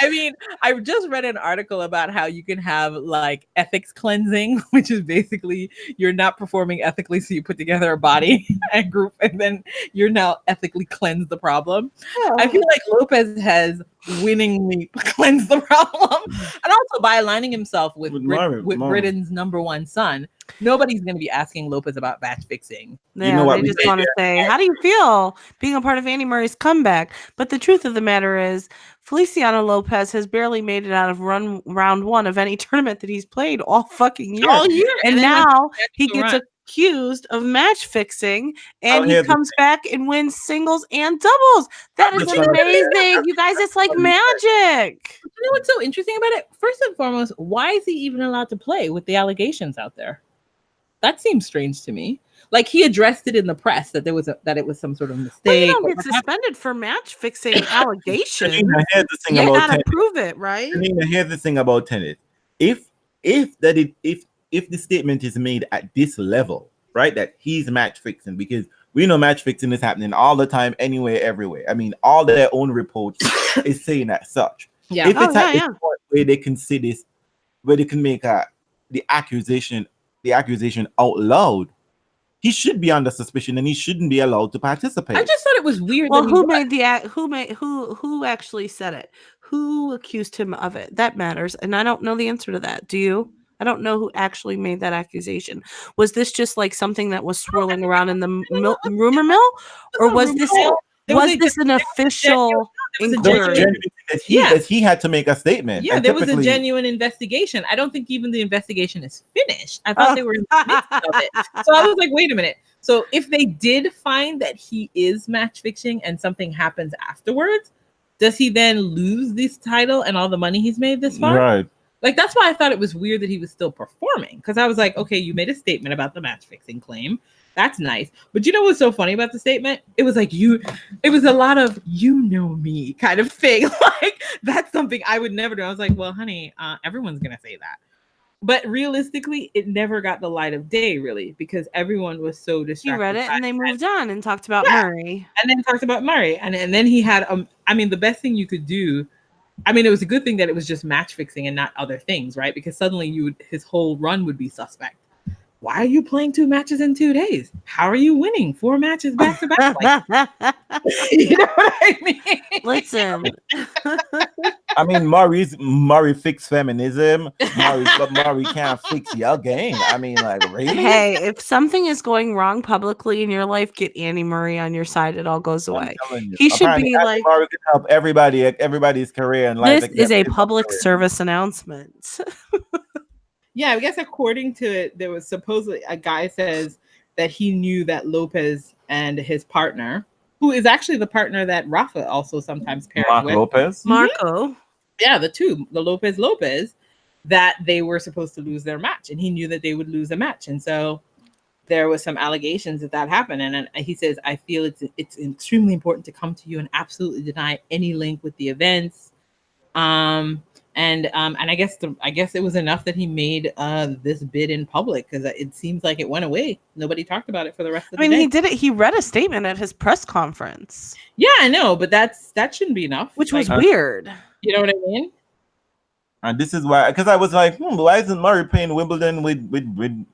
I mean, I just read an article about how you can have like ethics cleansing, which is basically you're not performing ethically, so you put together a body and group, and then you're now ethically cleansed the problem. Oh. I feel like Lopez has winningly cleansed the problem, and also by aligning himself with Britain's number one son. Nobody's going to be asking Lopez about match fixing. Yeah, know what they we just say want to say, how do you feel being a part of Annie Murray's comeback? But the truth of the matter is, Feliciano Lopez has barely made it out of round one of any tournament that he's played all fucking year. All year. And then now he run. gets accused of match fixing, and Well, he here's the comes back and wins singles and doubles. That I'm is just gonna- amazing. You guys, it's like magic. You know what's so interesting about it? First and foremost, why is he even allowed to play with the allegations out there? That seems strange to me. Like he addressed it in the press that it was some sort of mistake. Well, you don't get suspended for match fixing allegations. Janina, here's the thing You about gotta tennis. prove it, right? Janina, here's the thing about tennis. If the statement is made at this level, right, that he's match fixing, because we know match fixing is happening all the time, anywhere, everywhere. I mean, all their own reports is saying as such. Yeah. If it's at yeah. this point where they can see this, where they can make the accusation out loud, he should be under suspicion and he shouldn't be allowed to participate. I just thought it was weird. Well, that who actually said it? Who accused him of it? That matters, and I don't know the answer to that. Do you? I don't know who actually made that accusation. Was this just like something that was swirling around in the rumor mill, or was this an official inquiry? That he had to make a statement. Yeah, and there was a genuine investigation. I don't think even the investigation is finished. I thought they were in the midst of it. So I was like, wait a minute. So if they did find that he is match fixing and something happens afterwards, does he then lose this title and all the money he's made this far? Right. Like, that's why I thought it was weird that he was still performing. Because I was like, okay, you made a statement about the match fixing claim. That's nice. But you know what's so funny about the statement? It was like it was a lot of you know me kind of thing. Like, that's something I would never do. I was like, well, honey, everyone's going to say that. But realistically, it never got the light of day, really, because everyone was so distracted. You read it and they moved on and talked about Murray. And then talked about Murray. And then he had, I mean, the best thing you could do, I mean, it was a good thing that it was just match fixing and not other things, right? Because suddenly his whole run would be suspect. Why are you playing 2 matches in 2 days? How are you winning 4 matches back to back? You know what I mean? Listen. I mean, Murray fixed feminism, but Murray can't fix your game. I mean, like, really? Hey, if something is going wrong publicly in your life, get Annie Murray on your side. It all goes away. He should be like, Murray can help everybody's career and life. This is a public service announcement. Yeah, I guess according to it, there was supposedly a guy says that he knew that Lopez and his partner, who is actually the partner that Rafa also sometimes pairs with. Lopez? Marco. Yeah, the Lopez, that they were supposed to lose their match. And he knew that they would lose a match. And so there was some allegations that happened. And he says, I feel it's extremely important to come to you and absolutely deny any link with the events. And I guess it was enough that he made this bid in public, because it seems like it went away. Nobody talked about it for the rest of the day. He did it. He read a statement at his press conference. Yeah, I know, but that shouldn't be enough. Which was weird. You know what I mean? And this is why, because I was like, why isn't Murray playing Wimbledon with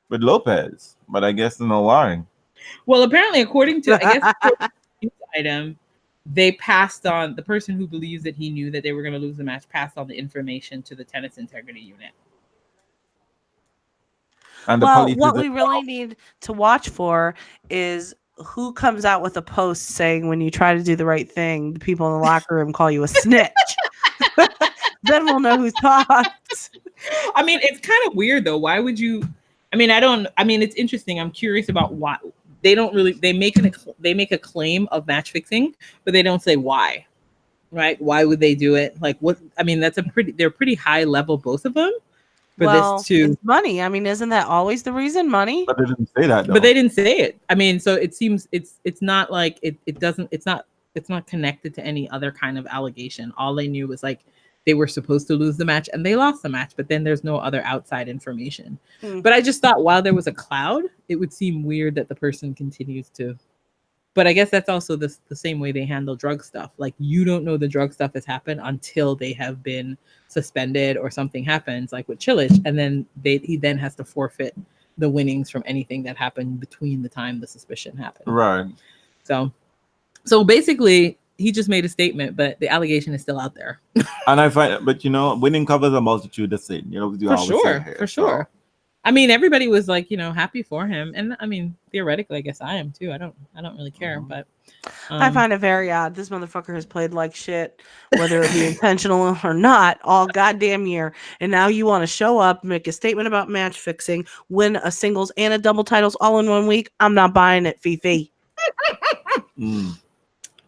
Lopez? But I guess no why. Well, apparently, according to the item, they passed on, the person who believes that he knew that they were going to lose the match passed on the information to the tennis integrity unit. And what we really need to watch for is who comes out with a post saying, when you try to do the right thing, the people in the locker room call you a snitch. Then we'll know who talked. I mean, it's kind of weird though. Why would you? It's interesting. I'm curious about why. They don't really. They make a claim of match fixing, but they don't say why. Right? Why would they do it? Like what? I mean, they're pretty high level, both of them. This too, it's money. I mean, isn't that always the reason? Money. But they didn't say that. Though. But they didn't say it. I mean, so it seems it's not like it doesn't. It's not connected to any other kind of allegation. All they knew was like they were supposed to lose the match and they lost the match, but then there's no other outside information. But I just thought while there was a cloud, it would seem weird that the person continues to. But I guess that's also the same way they handle drug stuff. Like you don't know the drug stuff has happened until they have been suspended or something happens, like with Chilich, and then he then has to forfeit the winnings from anything that happened between the time the suspicion happened. Right. So basically, he just made a statement, but the allegation is still out there. And I find, but winning covers a multitude of sin. We do for always say sure, here, for sure. I mean, everybody was like, happy for him, and I mean, theoretically, I guess I am too. I don't really care, but I find it very odd. This motherfucker has played like shit, whether it be intentional or not, all goddamn year. And now you want to show up, make a statement about match fixing, win a singles and a double titles all in 1 week. I'm not buying it, Fifi.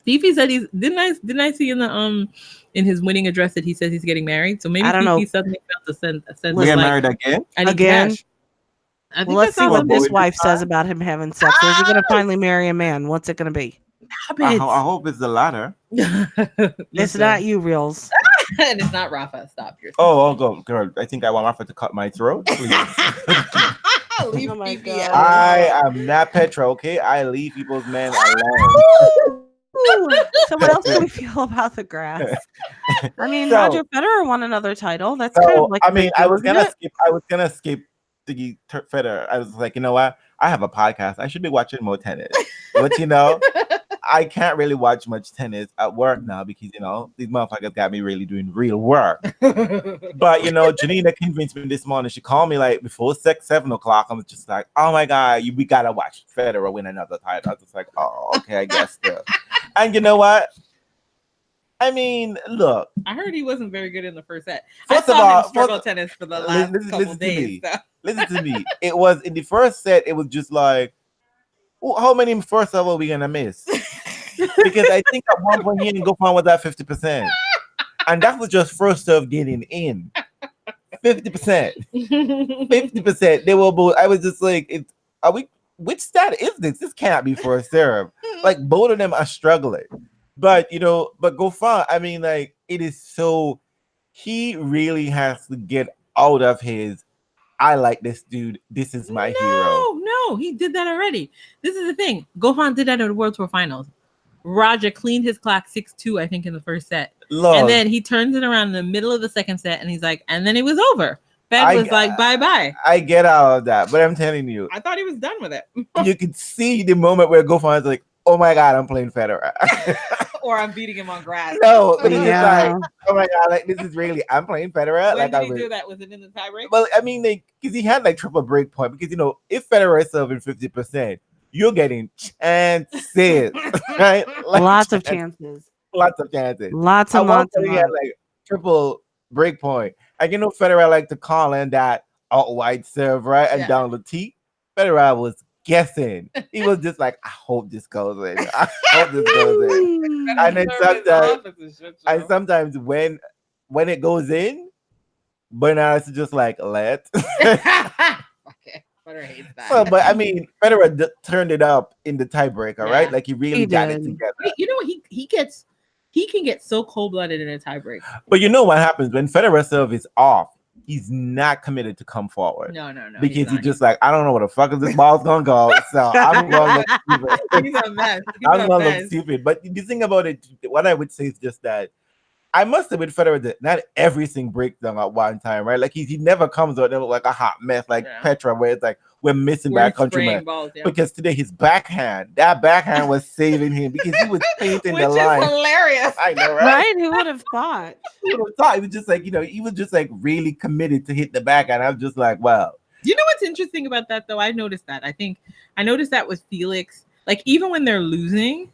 Fifi said didn't I see in the in his winning address that he says he's getting married? So maybe I don't Fifi know. suddenly felt a sense We get like, married again? I need Again? cash. I think Well, let's I see saw what something. this wife says about him having sex. Or is he going to finally marry a man? What's it going to be? Stop I it. hope it's the latter. It's Listen. not you, Reels. And it's not Rafa. Stop yourself. Oh, go, girl. I think I want Rafa to cut my throat. Please. Leave Oh my Fifi God. out. I am not Petra, okay? I leave people's men alone. So what else do we feel about the grass? I mean, So- Roger Federer won another title. That's kind So of like I a big mean, I deal, was isn't gonna it? skip. I was gonna skip the Federer. I was like, you know what? I have a podcast. I should be watching more tennis. But I can't really watch much tennis at work now because these motherfuckers got me really doing real work. But Janina convinced me this morning. She called me like before 7 o'clock. I was just like, oh my God, we gotta watch Federer win another title. I was just like, oh, okay, I guess so. And you know what? I mean, look. I heard he wasn't very good in the first set. First I of saw all, him struggle tennis for the last couple listen to days. me. So. Listen to me. It was in the first set. It was just like, how many first of all are we gonna miss? Because I think at one point he didn't go on with that 50%, and that was just first serve getting in. 50%, 50%. They were both. I was just like, are we? Which stat is this? This can't be first serve. Like both of them are struggling. But but Goffin, I mean, like it is so. He really has to get out of his. I like this dude. This is my hero. No, he did that already. This is the thing. Goffin did that at the World Tour Finals. Roger cleaned his clock 6-2, I think, in the first set. Lord. And then he turns it around in the middle of the second set, and he's like, and then it was over. Fed was like, bye-bye. I get all of that, but I'm telling you. I thought he was done with it. You could see the moment where Goffin is like, oh my God, I'm playing Federer. Or I'm beating him on grass. No, but he's just Yeah. like, oh my God, like this is really, I'm playing Federer. When like, did he do that? Was it in the tiebreak? Well, I mean, because he had like triple break point. Because if Federer is serving 50%, you're getting chances, right? Like, Lots of chances. Lots of chances. Lots At and one lots point, and he had lots. like triple break point. And Federer like to call in that out wide serve, right? And Yeah. down the tee. Federer was guessing. He was just like, I hope this goes in. I hope this goes in. And then sometimes when it goes in, Bernard's just like, let. Okay. Federer hates that. So, but I mean, Federer turned it up in the tiebreaker, Yeah. right? Like he really He got it did. together. He can get so cold-blooded in a tiebreak. But you know what happens when Federer serve is off? He's not committed to come forward. No. Because he's just like, I don't know where the fuck is this ball's gonna go. So I'm gonna look stupid. He's a mess. I'm gonna look stupid. But the thing about it, what I would say is just that I must have with Federer that not everything breaks down at one time, right? Like he never comes out there like a hot mess like Petra, where it's like we're missing by a countryman. Because today his backhand was saving him because he was painting the line. Which is hilarious. I know, right? Right? Who would have thought? He was just like, he was just like really committed to hit the backhand. I was just like, wow. You know what's interesting about that though? I noticed that. I noticed that with Felix. Like even when they're losing,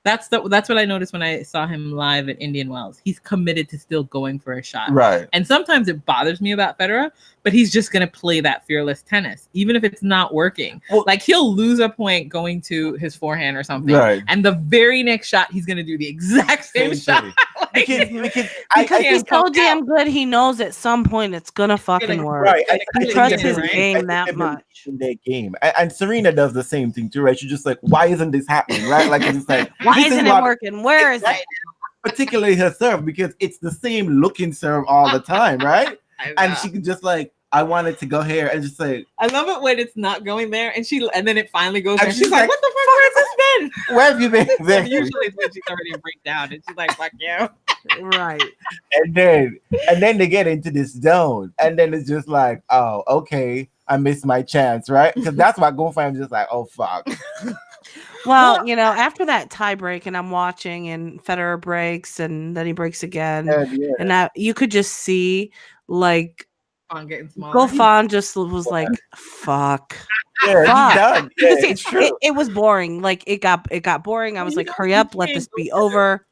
that's what I noticed when I saw him live at Indian Wells. He's committed to still going for a shot. Right. And sometimes it bothers me about Federer, but he's just going to play that fearless tennis, even if it's not working. Well, like he'll lose a point going to his forehand or something. Right. And the very next shot, he's going to do the exact same shot. Like, because he's so damn good, he knows at some point it's gonna fucking work. Right. He trusts his game that much. In their game. And Serena does the same thing too, right? She's just like, why isn't this happening? Right? Like it's like, why isn't it working? Where is it? Particularly her serve, because it's the same looking serve all the time, right? And she can just like, I wanted to go here and just like, I love it when it's not going there and then it finally goes there. She's like, what the fuck, where's this been? Where have you been? So usually it's when she's already breakdown and she's like, fuck you. Right. And then they get into this zone. And then it's just like, oh, okay, I missed my chance, right? Because that's why Goffin just like, oh fuck. Well, after that tie break, and I'm watching, and Federer breaks, and then he breaks again, and that you could just see, like, Gofan getting smaller. Gofan just was like, fuck. Yeah, he's done. Yeah, Because it's true. it was boring. Like it got boring. I was like, hurry up, let this be over.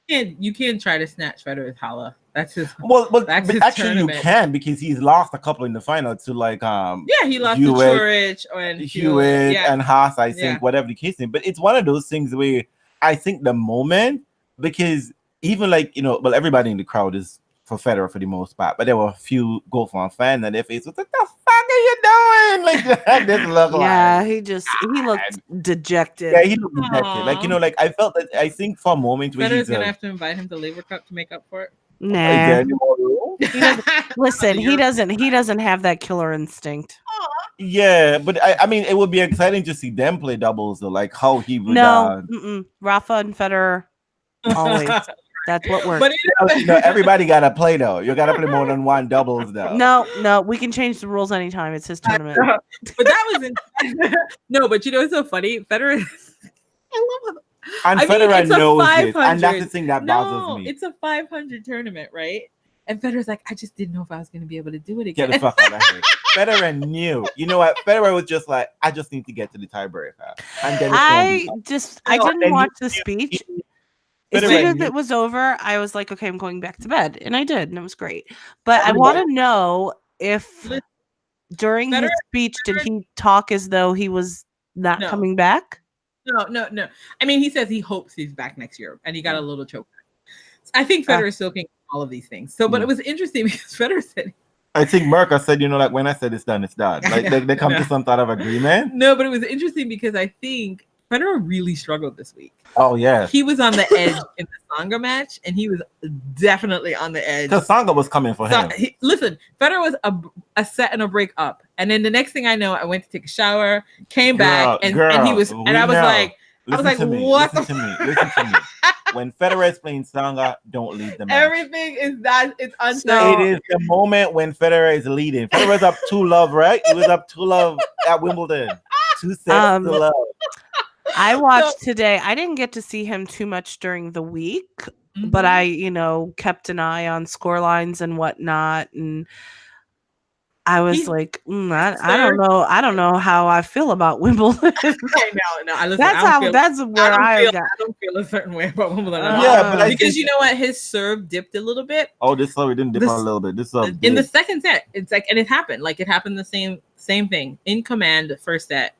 You can't try to snatch Federer's holla. That's his. But his actually tournament. you can, because he's lost a couple in the final to like he lost to Churich and Hewitt and Haas, I think, Yeah. whatever the case is. But it's one of those things where I think the moment, because even like, well, everybody in the crowd is for Federer for the most part, but there were a few Gofan fans and their face was, what the fuck are you doing? Like this look Yeah, like. he looked dejected. Yeah, he looked dejected. Like, like I felt that, I think for a moment where Federer's gonna have to invite him to Labour Cup to make up for it. Is there any more room? Listen, he doesn't have that killer instinct. Yeah, but I mean, it would be exciting to see them play doubles though, like how he would. Rafa and Federer always. That's what works. But everybody gotta play though. You gotta play more than one doubles though. No, we can change the rules anytime. It's his tournament. But that was no. But it's so funny. Federer. I love him. And Federer knows it, and that's the thing that bothers me. It's a 500 tournament, right? And Federer's like, I just didn't know if I was going to be able to do it again. Get the fuck out of here. Federer knew. You know what? Federer was just like, I just need to get to the tiebreaker. And then I didn't watch the speech. As soon as it was over, I was like, okay, I'm going back to bed. And I did, and it was great. But I want to know if during his speech, did he talk as though he was not coming back? No. I mean, he says he hopes he's back next year, and he got a little choked. I think Federer is soaking all of these things. So, but it was interesting because Federer said, I think Merkel said, like when I said it's done, it's done. Like they come to some sort of agreement. No, but it was interesting because I think Federer really struggled this week. Oh yeah, he was on the edge in the Tsonga match, and he was definitely on the edge. Because Tsonga was coming for him. Listen, Federer was a set and a break up, and then the next thing I know, I went to take a shower, came back, and he was, and I was like, what? Listen to me. When Federer is playing Tsonga, don't leave the match. Everything is that it's unsafe. It is the moment when Federer is leading. Federer's up 2-love, right? He was up 2-love at Wimbledon. 2 sets to love. I watched today. I didn't get to see him too much during the week, but I, kept an eye on score lines and whatnot. And I was like, I don't know how I feel about Wimbledon. No. That's where I don't feel a certain way about Wimbledon. Because you know what, his serve dipped a little bit. Oh, this serve didn't dip a little bit. This serve in the second set, it's like, and it happened. Like it happened the same thing in command first set,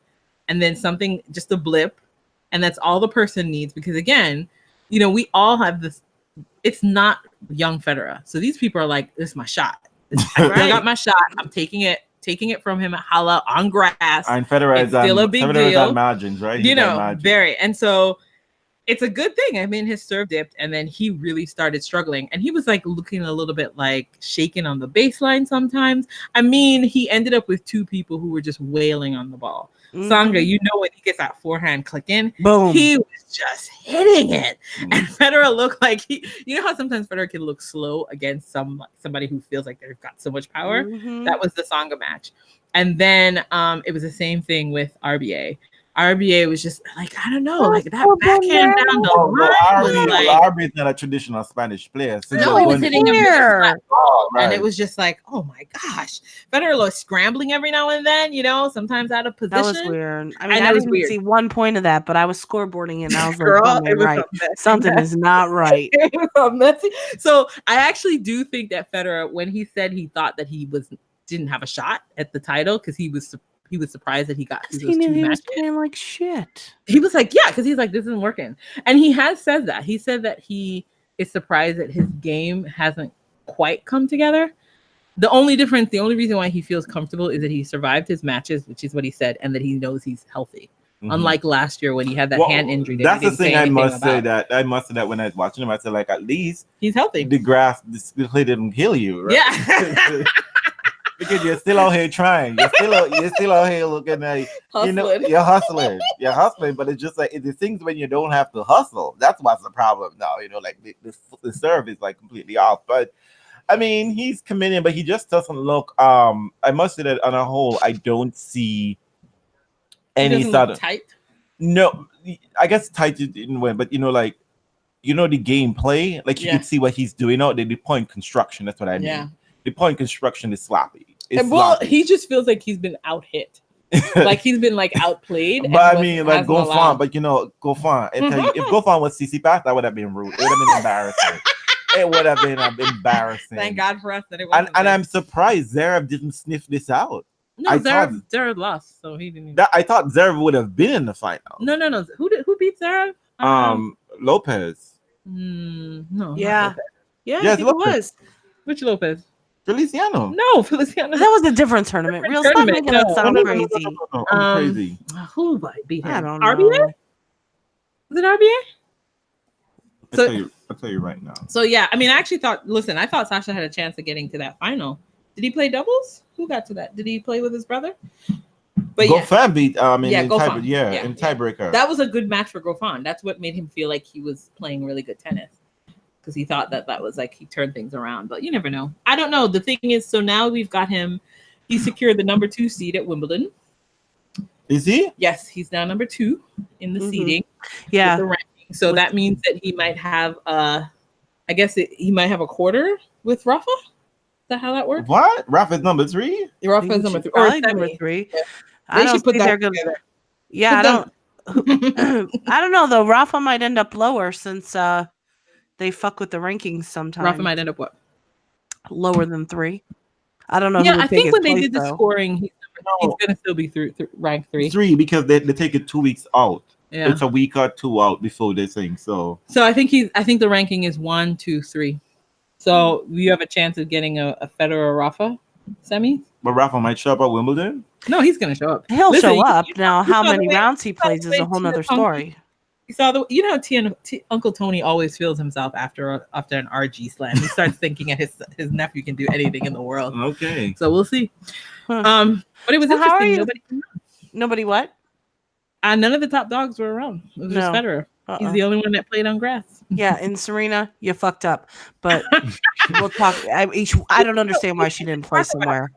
and then something, just a blip, and that's all the person needs. Because again, we all have this. It's not young Federer, so these people are like, this is my shot. I got my shot. I'm taking it from him at Hala on grass. And Federer is still a big deal. Margins, right? Very. And so it's a good thing. I mean, his serve dipped, and then he really started struggling, and he was like looking a little bit like shaken on the baseline sometimes. I mean, he ended up with 2 people who were just wailing on the ball. Tsonga, when he gets that forehand clicking, boom, he was just hitting it. And Federer looked like how sometimes Federer can look slow against somebody who feels like they've got so much power. That was the Tsonga match. And then it was the same thing with RBA. RBA was just like, I don't know, like that backhand down the line was like. RBA is not a traditional Spanish player. So no, he was hitting him and it was just like, oh my gosh. Federer was scrambling every now and then, sometimes out of position. That was weird. I mean, I didn't see one point of that, but I was scoreboarding it and I was like, something is not right. It was messy. So I actually do think that Federer, when he said he thought that he didn't have a shot at the title because he was surprised that he got those 2 matches. He was playing like shit. He was like, because he's like, this isn't working. And he has said that. He said that he is surprised that his game hasn't quite come together. The only reason why he feels comfortable is that he survived his matches, which is what he said, and that he knows he's healthy. Unlike last year when he had that hand injury. That's the thing I must say that when I was watching him, I said, like, at least he's healthy. The grass display didn't kill you, right? Yeah. Because you're still out here trying. You're still out here looking at, you're hustling. But it's just like, it's the things when you don't have to hustle. That's what's the problem now. Like the serve is like completely off. But I mean, he's committing, but he just doesn't look. I must say that on a whole, I don't see any sort of tight. No, I guess tight didn't win, but the gameplay, like you can see what he's doing out there. The point construction, that's what I mean. Yeah. the point construction is sloppy. It's And well, sloppy. he just feels like he's been out hit. Like he's been like outplayed. But I mean, like hasn't allowed- Goffin, but you know, Goffin. If Goffin was CC Pass, that would have been rude. It would have been embarrassing. It would have been embarrassing. Thank God for us that it wasn't. And I'm surprised Zverev didn't sniff this out. no, I Zverev lost, so he didn't. I thought Zverev would have been in the final. No. Who beat Zverev? Lopez. No. not Yeah. Lopez. Yeah, Yes, I think it Lopez. was. Which Lopez? Feliciano. No, Feliciano. That was a different tournament. Real stop tournament, making it no. sound No, crazy. I'm crazy. Who beat him? I don't know. RBA? Was it RBA? I'll tell you right now. So yeah, I mean, I actually thought. Listen, I thought Sasha had a chance of getting to that final. Did he play doubles? Who got to that? Did he play with his brother? But Goffin beat in Goffin. in tiebreaker. That was a good match for Goffin. That's what made him feel like he was playing really good tennis, because he thought that was like he turned things around. But you never know. I don't know. The thing is, so now we've got him. He secured the number 2 seed at Wimbledon. Is he? Yes, he's now number 2 in the seeding. Yeah. With the ranking. So that means that he might have he might have a quarter with Rafa. Is that how that works? What? Rafa's number 3? Rafa is number 3. Probably number 3. Yeah. I don't should put think that they're gonna. together. Yeah, Put I don't know though. Rafa might end up lower since they fuck with the rankings sometimes. Rafa might end up what? Lower than 3. I don't know. Yeah, who would I take think his when they place, did the though. scoring, he's going to still be ranked 3. 3 because they take it 2 weeks out. Yeah. It's a week or 2 out before they sing. So I think the ranking is 1, 2, 3. So you have a chance of getting a Federer Rafa semi. but Rafa might show up at Wimbledon. No, he's going to show up. He'll Listen, show up. you Now, saw how the many way- rounds he you saw the plays is way a whole Tina nother Tony- story. You saw how Uncle Tony always feels himself after an RG slam. He starts thinking his nephew can do anything in the world. Okay. So we'll see. Huh. But it was So how are interesting. you- Nobody what? None of the top dogs were around. It was just No. Federer. He's Uh-uh. the only one that played on grass. Yeah, and Serena, you fucked up. But we'll talk. I don't understand why she didn't play somewhere.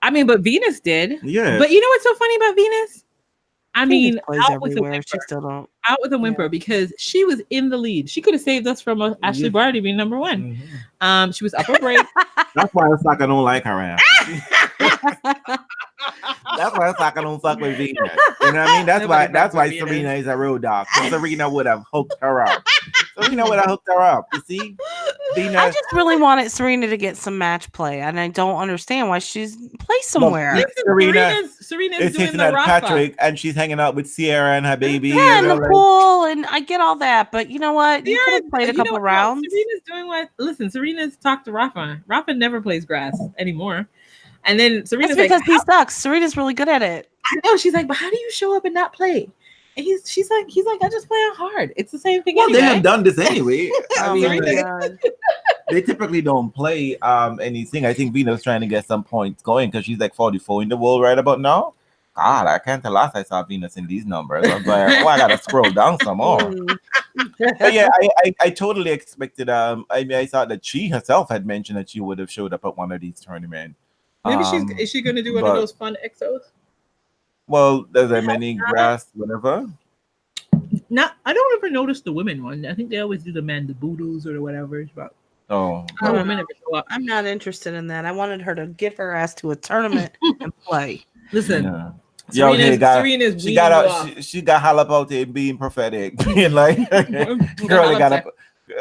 I mean, but Venus did. Yeah. But you know what's so funny about Venus? I mean, Venus plays out with a everywhere. whimper. She still don't. Out with a whimper Yeah. because she was in the lead. She could have saved us from Ashley Yeah. Barty being number 1. Mhm. She was up a break. That's why Osaka don't like her ass. That's why Osaka don't fuck with Venus. You know what I mean? That's Nobody why fucks with Venus. Serena is a road dog. 'Cause Serena would have hooked her up. Serena would have hooked her up. You see? I Venus. just really wanted Serena to get some match play, and I don't understand why she's play somewhere. Look, Serena's Serena's is doing hitting the at Rafa. Patrick, and she's hanging out with Sierra and her baby. Yeah, in and the they're like, pool, and I get all that, but you know what? You could have played a You know couple what? rounds. Serena's doing what? Listen, Serena's talked to Rafa. Rafa never plays grass anymore. And then Serena's That's like, because he sucks. Serena's really good at it. I know. She's like, but how do you show up and not play? And he's like, I just play hard. It's the same thing. well, anyway. they have done this anyway. I Oh mean, my god! they typically don't play anything. I think Venus trying to get some points going because she's like 44 in the world right about now. God, I can't tell last I saw Venus in these numbers. I was like, oh, I gotta scroll down some more. Mm. But yeah, I totally expected. I mean, I thought that she herself had mentioned that she would have showed up at one of these tournaments. Maybe is she going to do one of but- those fun exos? Well, there's a many grass, whatever. I don't ever notice the women one. I think they always do the boodoos or whatever. But Oh, no Oh. women ever show up. I'm not interested in that. I wanted her to get her ass to a tournament and play. Listen, yeah. Yo, Serena's she got weaning out. you She got hell about it being prophetic, being like, girl, you gotta.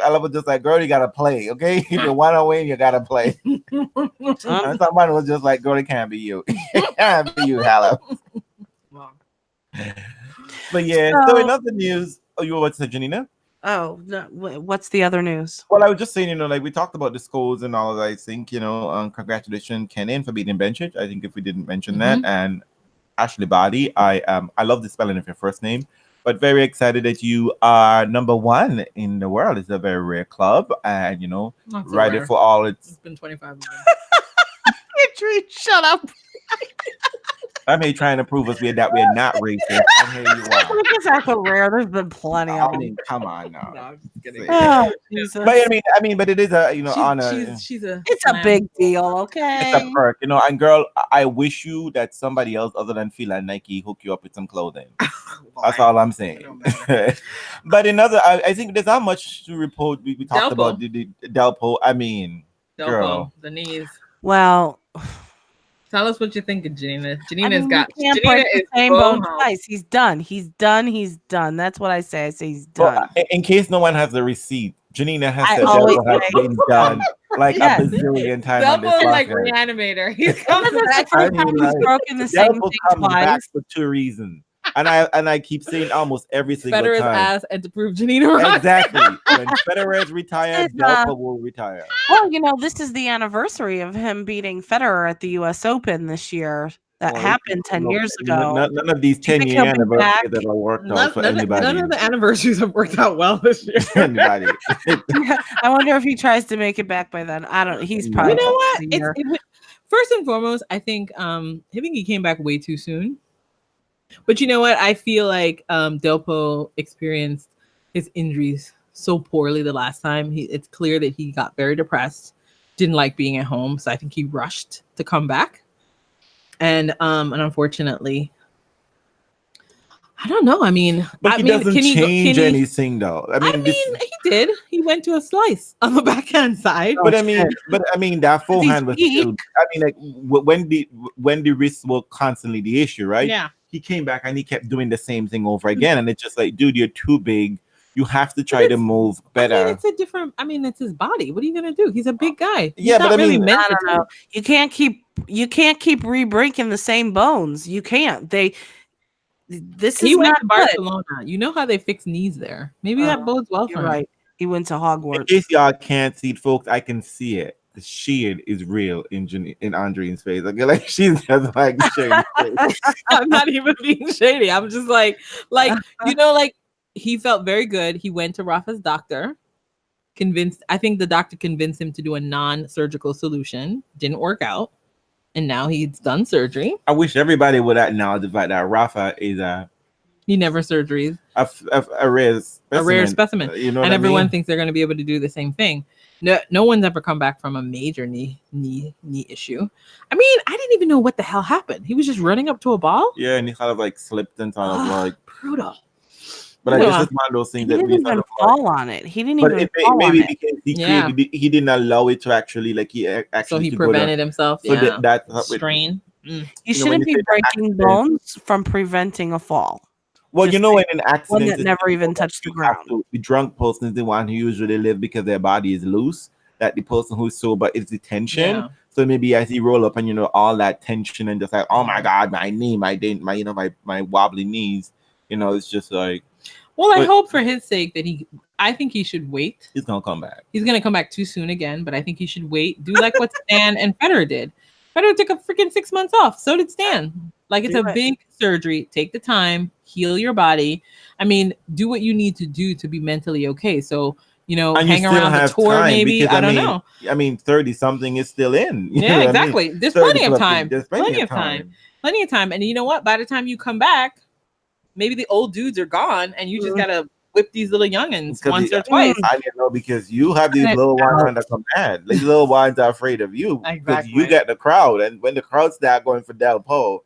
I love it, just like, girl, you gotta play, okay? If you want to win, you gotta play. And somebody was just like, girl, it can't be you. It can't be you, Hala. Wow. But yeah, so in other news, you were about to say, Janina? Oh, no, what's the other news? Well, I was just saying, like we talked about the scores and all of that. I think, congratulations, Kenin, for beating Bencic. I think if we didn't mention that, and Ashley Barty, I love the spelling of your first name, but very excited that you are number 1 in the world. It's a very rare club, and Not so right rare. for all It's its. been 25 minutes. Shut up. I'm here trying to prove us that we're not racist. And here you are. Look at that so rare. There's been plenty of I them. mean, come on now. No, I'm just kidding. Say- Oh, Jesus. But but it is a honor. She's a. It's a slam. big deal, okay? It's a perk, and girl, I wish you that somebody else other than Phil and Nike hook you up with some clothing. That's all I'm saying. But I think there's not much to report. We talked Delpo. about the Delpo. I mean, Delpo, Girl. the knees. Well, Tell us what you're thinking, Janina. I Janina's mean, got. you can't Janina break the is same going bone home. twice. He's done. He's done. He's done. That's what I say. I say he's Well, done. in case no one has the receipt, Janina has I said always Delpo has say been done like Yes. a bazillion times on this Delpo's like podcast. reanimator. He's This coming is the back. first I time mean, he's like, broken the same Delpo thing comes back twice. for 2 reasons, and I keep saying almost every single Federer's time. ass and to prove Janina wrong. Exactly. When Federer is retired, This is, Delpo will retire. Well, this is the anniversary of him beating Federer at the U.S. Open this year. That Well, happened 10 look, years ago. None of these Do you think 10-year he'll be anniversaries back? that are worked out None, for none of, anybody. none of the anniversaries have worked out well this year. Anybody. I wonder if he tries to make it back by then. I don't. He's probably. You know what? the year. First and foremost, I think he came back way too soon. But you know what? I feel like Delpo experienced his injuries so poorly the last time. It's clear that he got very depressed, didn't like being at home, so I think he rushed to come back. And unfortunately, I don't know. I mean, But he doesn't change anything, though. He did. He went to a slice on the backhand side. But I mean, that forehand was still. I mean, like when the wrists were constantly the issue, right? Yeah. He came back and he kept doing the same thing over again, and it's just like, dude, you're too big. You have to try to move better. It's his body. What are you gonna do? He's a big guy. He's Yeah, but I mean, I don't know. You can't keep re-breaking the same bones. You can't. He went to Barcelona. You know how they fix knees there. Maybe that bodes well for him. Right. He went to Hogwarts. In case y'all can't see it, folks, I can see it. The shield is real in Andrene's face. Like she's just like shady. I'm not even being shady. I'm just like he felt very good. He went to Rafa's doctor, I think the doctor convinced him to do a non-surgical solution. Didn't work out. And now he's done surgery. I wish everybody would acknowledge the fact that Rafa is he never surgeries. A rare specimen. You know, and everyone thinks they're going to be able to do the same thing. No one's ever come back from a major knee issue. I mean, I didn't even know what the hell happened. He was just running up to a ball. Yeah, and he kind of like slipped and kind of like brutal. But I guess it's one of those things that we didn't fall on it. He didn't even fall maybe on it. Because he didn't allow it to actually So he prevented himself. So that strain. You shouldn't be breaking bones from preventing a fall. Well, in an accident, one that never even touched the ground. The drunk person is the one who usually live because their body is loose. That the person who's sober is the tension. Yeah. So maybe as he roll up and all that tension and just like, oh my God, my knee, my wobbly knees. It's just like. Well, I hope for his sake that I think he should wait. He's gonna come back. He's gonna come back too soon again, but I think he should wait. Do like what Stan and Federer did. Federer took a freaking 6 months off. So did Stan. Like it's a big surgery. Take the time, heal your body. I mean, do what you need to do to be mentally okay. So, hang around the tour maybe. Because, I don't know. I mean, 30 something is still in. Yeah, exactly. There's plenty of time. There's plenty of time. Plenty of time. And you know what? By the time you come back, maybe the old dudes are gone and you just gotta whip these little youngins once or twice. I didn't know because you have these little ones that come mad. These little ones are afraid of you because you get the crowd, and when the crowd start going for Delpo,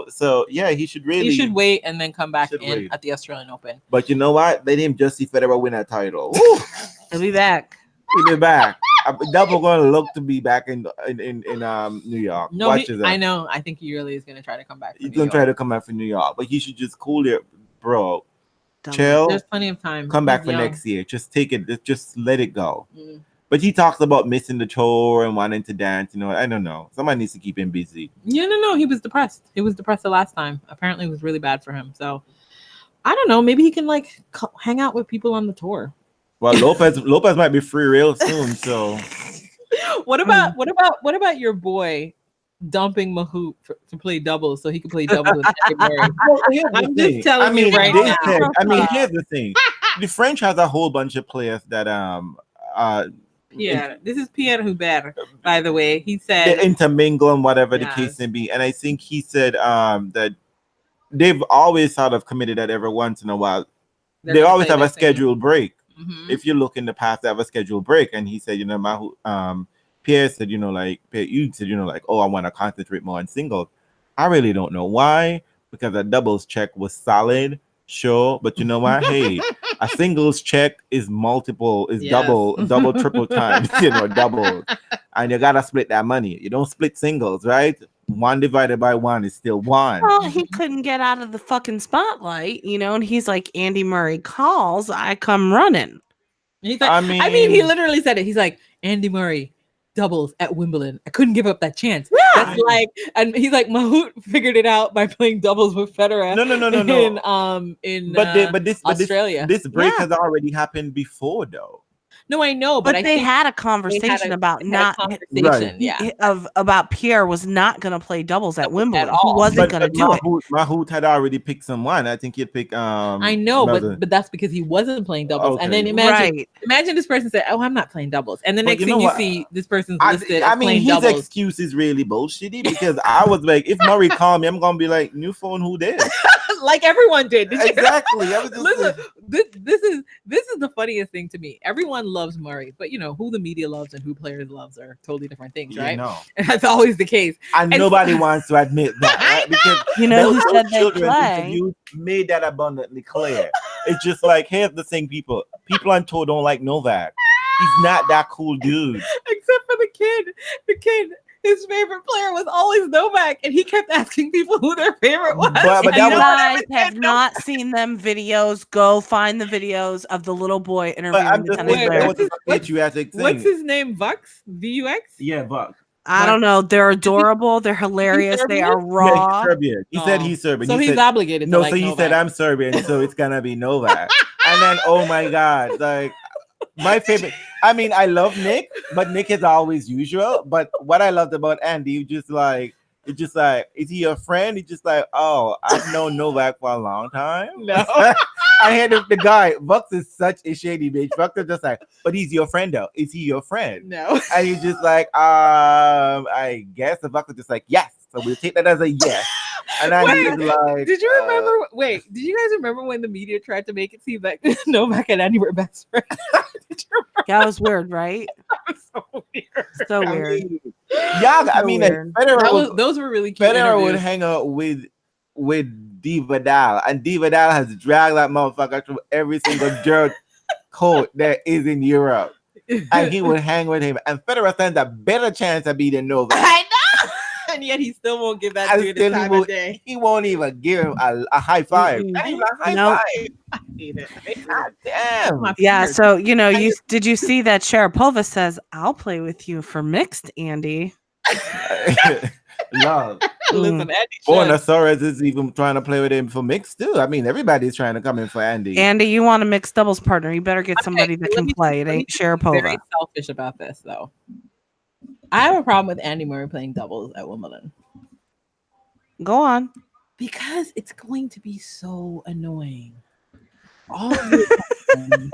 so yeah, he should wait and then come back in at the Australian Open. But you know what? Let him just see Federer win that title. He'll be back. He'll be back. Delpo going to look to be back in New York. No, I know. I think he really is going to try to come back. He's going to try to come back for New York, but he should just cool it, bro. Chill. There's plenty of time. Come back for next year. Just take it. Just let it go. But he talks about missing the tour and wanting to dance. I don't know. Somebody needs to keep him busy. Yeah, no. He was depressed. He was depressed the last time. Apparently, it was really bad for him. So I don't know. Maybe he can hang out with people on the tour. Well, Lopez might be free real soon. So what about your boy dumping Mahout to play doubles so he can play doubles with Murray? I'm just telling you right now. Here's the thing: the French has a whole bunch of players that Pierre. This is Pierre Hubert, by the way. He said intermingle and whatever the case may be, and I think he said that they've always sort of committed that every once in a while. They always have a scheduled break. Mm-hmm. If you look in the past, they have a scheduled break, and he said, Pierre said, you said, oh, I want to concentrate more on singles. I really don't know why, because the doubles check was solid. Sure, but you know what? Hey, a singles check is multiple, is Yes. double, triple times, double. And you gotta split that money. You don't split singles, right? 1 divided by 1 is still 1. Well, he couldn't get out of the fucking spotlight, and he's like, Andy Murray calls, I come running. He's like, I I mean, mean- he literally said it. He's like, Andy Murray doubles at Wimbledon. I couldn't give up that chance. Yeah. That's like, and he's like, Mahout figured it out by playing doubles with Federer. No. In But this Australia. this break Yeah. has already happened before, though. No, I know, But I they think had a conversation about they had a not conversation, yeah. about Pierre was not going to play doubles at Wimbledon. He all. wasn't going to But do it. Mahout had already picked someone. I think he'd pick. I know, but that's because he wasn't playing doubles. And then Right. imagine this person said, "Oh, I'm not playing doubles," and the But next you thing know you what? see, this person's I listed as mean, playing his doubles. excuse is really bullshitty because I was like, if Murray called me, I'm gonna be like, new phone, who did? Like everyone did. Did you- Exactly. I was just Listen, like, this is the funniest thing to me. Everyone loves Murray, but who the media loves and who players loves are totally different things, right? No. And that's always the case. And nobody wants to admit that, right? Because You know who those said they children's play? interviews made that abundantly clear. It's just like, here's the thing, people I'm told don't like Novak. He's not that cool dude. Except for the kid. His favorite player was always Novak, and he kept asking people who their favorite was. But If that you was- guys have not seen them videos, go find the videos of the little boy But interviewing I'm the just tennis saying, player. that was a patriotic thing. What's his name? Vux? VUX? Yeah, Buck. I don't know. They're adorable. They're hilarious. They are Serbian? Yeah, raw. he's Serbian. He said he's Serbian. So he he's said, obligated to no, like so he Novak. said I'm Serbian, so it's gonna be Novak. And then, oh my God, like my favorite. I mean, I love Nick, but Nick is always usual. But what I loved about Andy, it's just like, is he your friend? He's just like, oh, I've known Novak for a long time. No. I heard the guy, Bucks is such a shady bitch. Bucks is just like, but he's your friend though. Is he your friend? No. And he's just like, I guess. The Bucks is just like, yes. So we'll take that as a yes. And I'm Wait, just like, Did you remember? Wait, did you guys remember when the media tried to make it seem like Novak and Andy were best friends? Did you remember? That was weird, right? That was so weird. So I weird. mean, yeah, I So mean, weird. Those were really cute. Federer would interviews. hang out with D Vidal, and D Vidal has dragged that motherfucker through every single dirt court there is in Europe, and he would hang with him. And Federer stands a better chance of beating Novak. I know, and yet he still won't give that And dude still the he time will- of day. He won't even give him a high five. Mm-mm. Not even a high Nope. five. I hate it. God damn. My Yeah. fears. So did you see that Sharapova says, "I'll play with you for mixed, Andy." Love. Listen, Andy Bonasaurus is even trying to play with him for mixed too. I mean, everybody's trying to come in for Andy. Andy, you want a mixed doubles partner? You better get Okay, somebody that let can me- play. It let me ain't be very Sharapova. selfish about this, though. I have a problem with Andy Murray playing doubles at Wimbledon Go on. because it's going to be so annoying. All of the attention,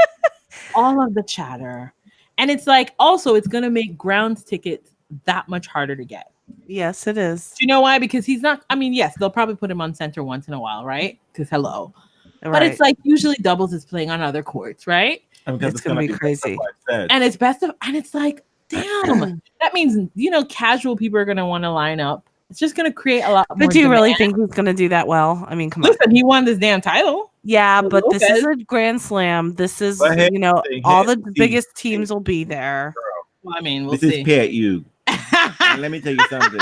all of the chatter, and it's like also it's going to make grounds tickets that much harder to get. Yes, it is. Do you know why? Because he's not. I mean, yes, they'll probably put him on center once in a while, right? Because hello, but Right. it's like usually doubles is playing on other courts, right? And because it's gonna be best of crazy. what I said. And it's best of, and it's like, damn, that means casual people are gonna want to line up. It's just gonna create a lot more. But do you really demand. think he's going to do that well? I mean, come on. Listen, he won this damn title. Yeah, Well, but this is Lopez- a Grand Slam. This is, But here's the thing, all here's the the thing. biggest teams will be there. Well, I mean, we'll This see. is Pierre you. And let me tell you something.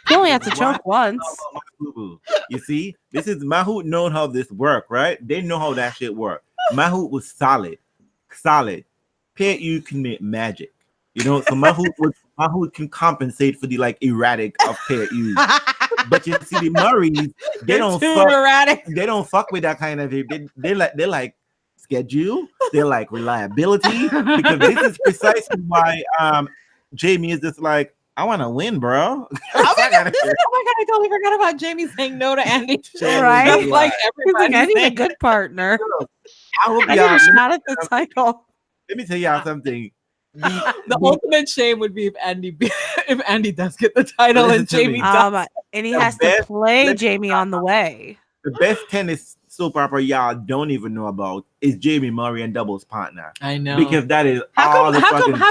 He only has to What? choke once. You see, this is Mahout know how this work, right? They know how that shit work. Mahout was solid. Pierre you can make magic. So Mahout can compensate for the erratic of Pierre you. But you see the Murrays, they don't too fuck. erratic. They don't fuck with that kind of. They like schedule. They like reliability because this is precisely why Jamie is just like, I want to win, bro. Oh my god, I totally forgot about Jamie saying no to Andy. Right? That's like He's like, I everybody. need a good partner. I hope I need y'all. a shot at the title. Let me tell y'all something. The ultimate shame would be if Andy does get the title Listen and to me. Jamie does. And he The has best- to play let's- Jamie on the way. The best tennis soap opera y'all don't even know about is Jamie Murray and doubles partner. I know. Because that is how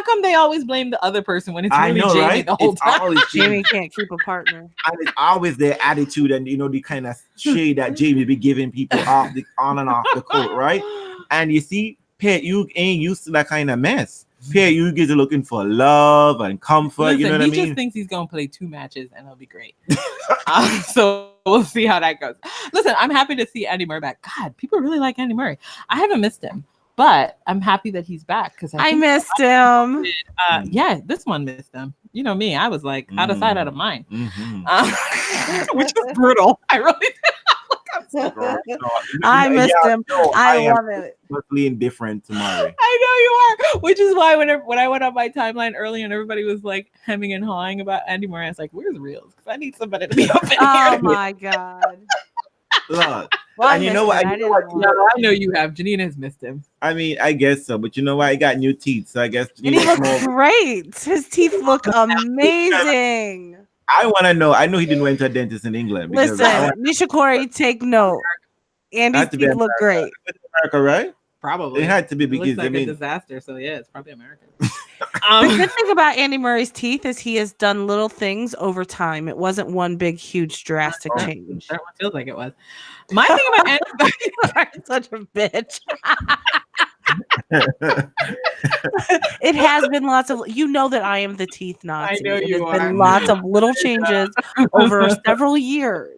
come they always blame the other person when it's really Jamie right? the whole It's time? always Jamie can't keep a partner. And it's always their attitude and the kind of shade that Jamie be giving people on and off the court, right? And you see, Pat Hughes ain't used to that kind of mess. Pat Hughes is looking for love and comfort. Listen, you know what I mean? He just thinks he's gonna play 2 matches and it'll be great. So we'll see how that goes. Listen, I'm happy to see Andy Murray back. God, people really like Andy Murray. I haven't missed him, but I'm happy that he's back because I missed him. Yeah, this one missed him. You know me, I was like out of sight, out of mind, which was brutal. I really did. I missed him. I love it. Totally indifferent to Murray. I know you are, which is why when I went on my timeline early and everybody was like hemming and hawing about Andy Murray, I was like, "Where's Reels?" Because I need somebody to be up in here. Oh my god! Look, well, and you know what? I know you have. Janina has missed him. I mean, I guess so, but you know what? He got new teeth, so I guess. And he looks great. His teeth look amazing. I want to know. I know he didn't went to a dentist in England. Listen, Nisha Corey, take note. Andy's teeth look great. America, right? Probably. It had to be because it looks like a disaster. So yeah, it's probably American. The good thing about Andy Murray's teeth is he has done little things over time. It wasn't one big, huge, drastic change. That one feels like it was. My thing about Andy Murray, such a bitch. It has been lots of, that I am the teeth Nazi. I know you are. Been are. lots of little changes over several years.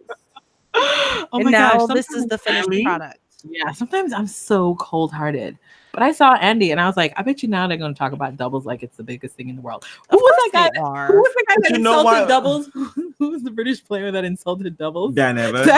Oh and my now gosh, this is the finished product. Yeah, sometimes I'm so cold-hearted. But I saw Andy and I was like, I bet you now they're going to talk about doubles like it's the biggest thing in the world. Who was that guy? Who was the guy that insulted doubles? Who was the British player that insulted doubles? Dan Evans.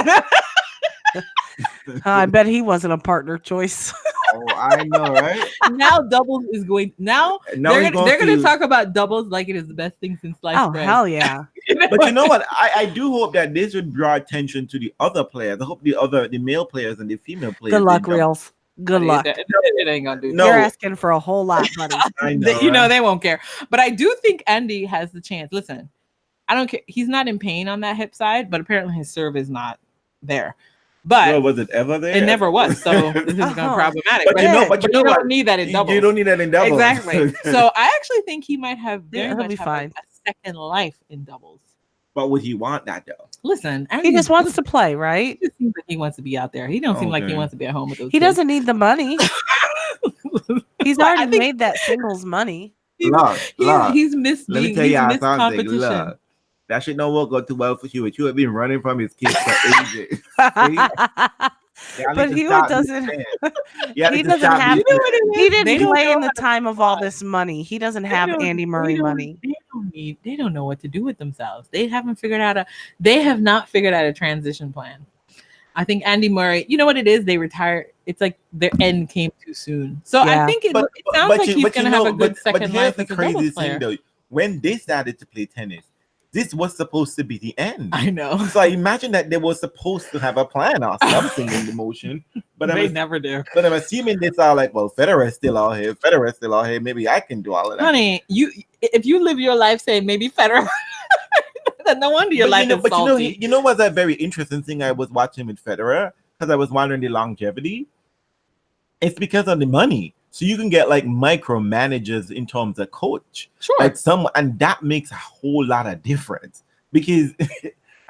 I bet he wasn't a partner choice. Oh, I know, right? Now doubles is going. Now they're going to talk about doubles like it is the best thing since sliced bread. Hell yeah! But you know what? I do hope that this would draw attention to the other players. I hope the male players and the female players. Good luck, Reels. Good luck. It ain't gonna do. No. You're asking for a whole lot, buddy. I know, right? They won't care. But I do think Andy has the chance. Listen, I don't care. He's not in pain on that hip side, but apparently his serve is not there. But was it ever there? It never was. So this is going to be problematic. But you don't need that in doubles. You don't need that in doubles. Exactly. So I actually think he might have fine. A second life in doubles. But would he want that though? Listen, he just wants to play, right? He just seems like he wants to be out there. He don't seem like he wants to be at home with those. He doesn't need the money. He's already made that singles money. He's missed. Let me tell you something. Look, that shit don't work out too well for Hewitt. Hewitt been running from his kids for ages. But Hewitt doesn't. He doesn't have. He didn't play in the time of all this money. He doesn't have Andy Murray money. They don't know what to do with themselves. They have not figured out a transition plan. I think Andy Murray, you know what it is? They retire. It's like their end came too soon. So I think it sounds like he's going to have a good second life as a doubles player. Though, when they started to play tennis, this was supposed to be the end. I know. So I imagine that they were supposed to have a plan or something in the motion. But they never do. But I'm assuming they are like, well, Federer's still out here. Maybe I can do all of that. Honey, if you live your life saying maybe Federer, then no wonder your life is salty. You know what's that very interesting thing I was watching with Federer? Because I was wondering the longevity. It's because of the money. So you can get like micromanagers in terms of coach. Sure. Like and that makes a whole lot of difference. Because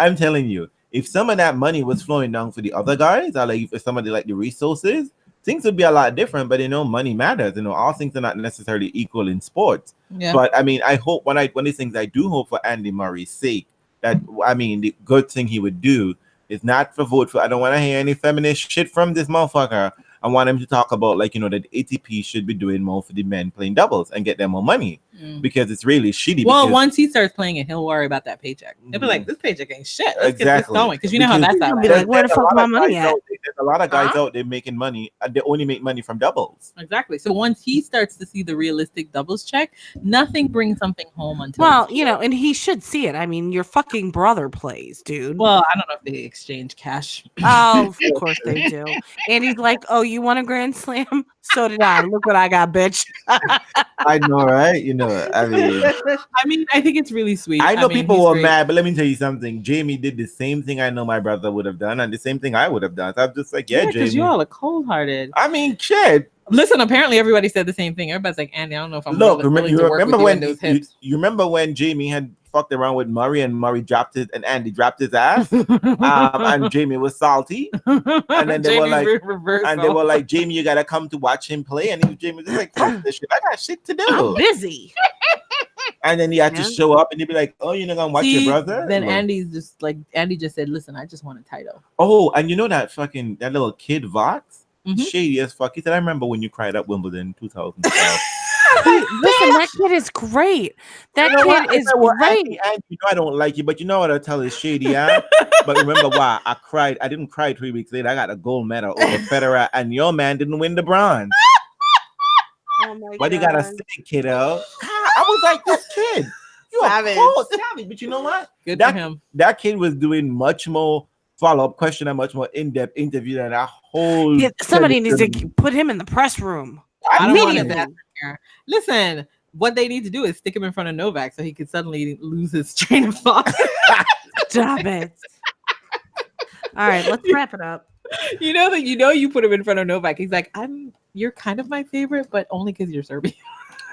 I'm telling you, if some of that money was flowing down for the other guys, or like if somebody like the resources, things would be a lot different. But money matters. All things are not necessarily equal in sports. Yeah. But I mean, I hope one of these things I do hope for Andy Murray's sake, that the good thing he would do is not for vote for. I don't want to hear any feminist shit from this motherfucker. I want him to talk about that ATP should be doing more for the men playing doubles and get them more money because it's really shitty. Well, once he starts playing it, he'll worry about that paycheck. He'll be like, this paycheck ain't shit. Let's get this going. Because you know how that's He'll be like, where the fuck my money at? There's a lot of guys out there making money and they only make money from doubles. Exactly. So once he starts to see the realistic doubles check, nothing brings something home until and he should see it. I mean, your fucking brother plays, dude. Well, I don't know if they exchange cash. Oh, of course they do. And he's like, oh, you want a Grand Slam? So did I. Look what I got, bitch. I know, right? You know, I mean, I think it's really sweet. I know mean, people he's were great. mad, but let me tell you something. Jamie did the same thing I know my brother would have done, and the same thing I would have done. So I'm just like, yeah, because Jamie. you all are cold-hearted. I mean, shit. Listen, apparently everybody said the same thing. Everybody's like, Andy, I don't know if I'm Look, willing you to work remember with when you in those hips. you remember when Jamie had fucked around with Murray and Murray dropped his and Andy dropped his ass, and Jamie was salty, and then they were like, Jamie, you gotta come to watch him play, and Jamie was just like, fuck this shit, I got shit to do. I'm busy. And then he had to show up, and he'd be like, oh, you're not gonna watch your brother? Then Andy just said, listen, I just want a title. Oh, and you know that little kid Vox? Mm-hmm. Shady as fuck. He said, I remember when you cried at Wimbledon 2012. Listen, that kid is great. That kid is great. And you know I don't like you, but you know what I tell is shady, huh? But remember why I cried. I didn't cry 3 weeks later. I got a gold medal over Federer, and your man didn't win the bronze. Oh my God. But you gotta say, kiddo. I was like, this kid. You are cold, savage. But you know what? Good for him. That kid was doing much more follow-up question and much more in-depth interview than that whole. Somebody needs to put him in the press room. I don't want that. Listen, what they need to do is stick him in front of Novak so he could suddenly lose his train of thought. Stop it. All right, let's wrap it up. You put him in front of Novak. He's like, you're kind of my favorite, but only because you're Serbian.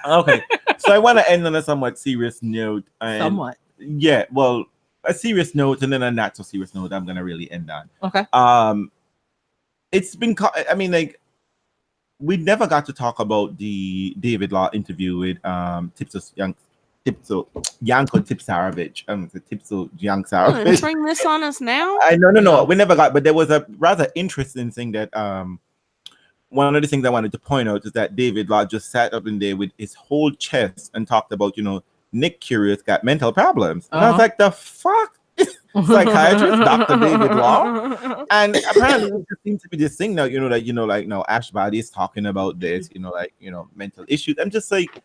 Okay, so I want to end on a somewhat serious note. Somewhat. Yeah, well, a serious note and then a not so serious note I'm gonna really end on. Okay. It's been, I mean, like, we never got to talk about the David Law interview with Janko Tipsarevic. Tipso Jank Bring this on us now? No. We never got, but there was a rather interesting thing that one of the things I wanted to point out is that David Law just sat up in there with his whole chest and talked about, Nick Curious got mental problems. And I was like, the fuck? Psychiatrist, Dr. David Law. And apparently it just seems to be this thing now, now Ash Barty is talking about this, mental issues. I'm just like,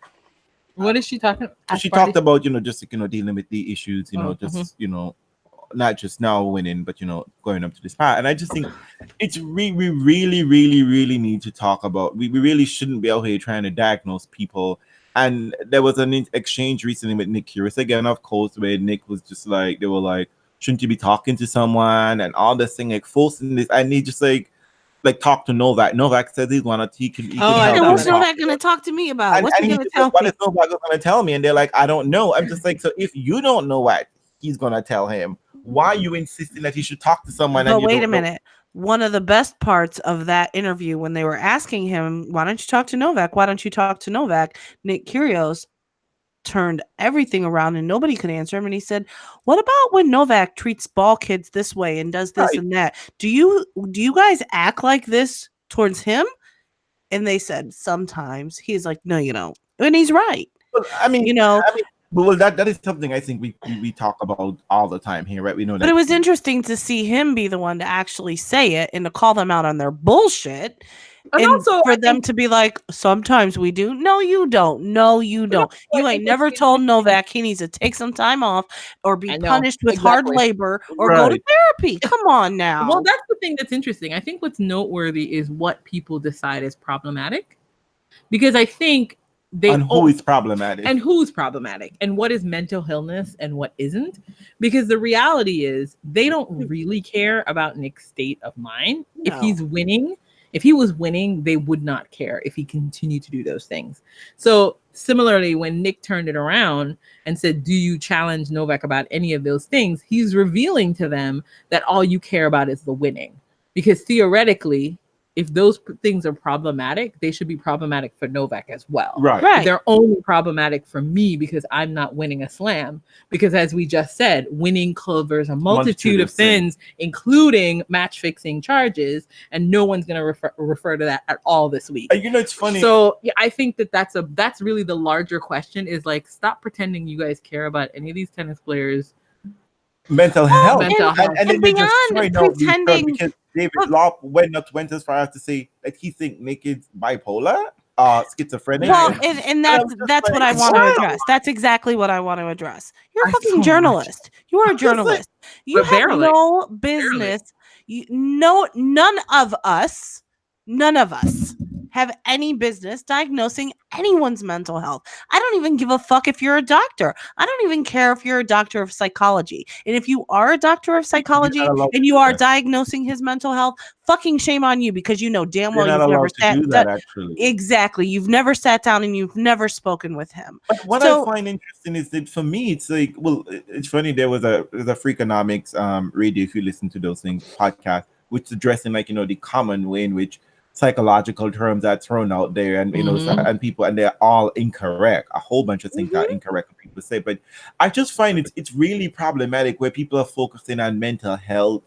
what is she talking about? She talked about, just dealing with the issues, not just now winning, but going up to this part. And I just think we really, really, really need to talk about. We really shouldn't be out here trying to diagnose people. And there was an exchange recently with Nick Curious again, of course, where Nick was just like, they were like, shouldn't you be talking to someone and all this thing, like forcing this. I need just like talk to Novak. Novak says he can help. And what's Novak going to talk to me about? What's he going to tell me? What is Novak going to tell me? And they're like, I don't know. I'm just like, so if you don't know what he's going to tell him, why are you insisting that he should talk to someone? But wait a minute. One of the best parts of that interview when they were asking him, why don't you talk to Novak? Why don't you talk to Novak? Nick Kyrgios turned everything around and nobody could answer him. And he said, what about when Novak treats ball kids this way and does this and that? Do you guys act like this towards him? And they said, sometimes. He's like, no, you don't. And he's right. Well, well, that is something I think we talk about all the time here, right? We know that. But it was interesting to see him be the one to actually say it and to call them out on their bullshit. And also for them to be like, sometimes we do. No, you don't. No, you don't. You ain't never told Novak he needs to take some time off or be punished with hard labor or go to therapy. Come on now. Well, that's the thing that's interesting. I think what's noteworthy is what people decide is problematic. Because I think who's problematic and what is mental illness and what isn't, because the reality is they don't really care about Nick's state of mind. No. If he was winning, they would not care if he continued to do those things. So similarly, when Nick turned it around and said, do you challenge Novak about any of those things? He's revealing to them that all you care about is the winning, because theoretically, if those things are problematic, they should be problematic for Novak as well. Right. They're only problematic for me because I'm not winning a slam. Because as we just said, winning covers a multitude of sins, including match fixing charges, and no one's going to refer to that at all this week. It's funny. So yeah, I think that's really the larger question is like, stop pretending you guys care about any of these tennis players' mental health. And beyond pretending. Because David Law went as far as to say that he think Nick is bipolar, schizophrenic. Well, and that's what I want to address. That's exactly what I want to address. You're a fucking journalist. You are a journalist. You have no business. None of us have any business diagnosing anyone's mental health. I don't even give a fuck if you're a doctor. I don't even care if you're a doctor of psychology. And if you are a doctor of psychology and you are diagnosing his mental health, fucking shame on you, because you know damn well you've never sat down. Actually, exactly, you've never sat down and you've never spoken with him. But what I find interesting is that for me, it's like, well, it's funny. There's a Freakonomics radio, if you listen to those things, podcast, which is addressing like, you know, the common way in which psychological terms are thrown out there, and you know, and people, and they're all incorrect. A whole bunch of things are incorrect, people say. But I just find it's really problematic where people are focusing on mental health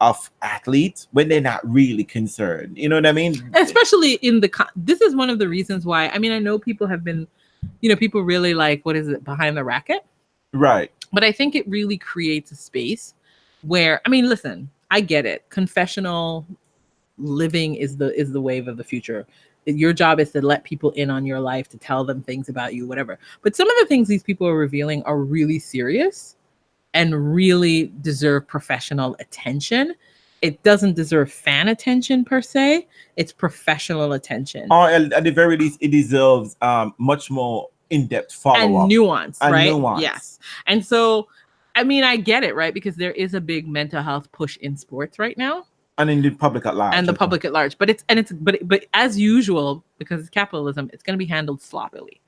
of athletes when they're not really concerned. You know what I mean? Especially in this is one of the reasons why, I mean, I know people have been, you know, people really like, what is it, behind the racket? Right. But I think it really creates a space where, I mean, listen, I get it. Confessional living is the wave of the future. Your job is to let people in on your life, to tell them things about you, whatever. But some of the things these people are revealing are really serious and really deserve professional attention. It doesn't deserve fan attention per se. It's professional attention. Or at the very least, it deserves much more in-depth follow-up. And nuance, right? Nuance. Yes. And so, I mean, I get it, right? Because there is a big mental health push in sports right now. And in the public at large. And the public at large. But but as usual, because it's capitalism, it's going to be handled sloppily.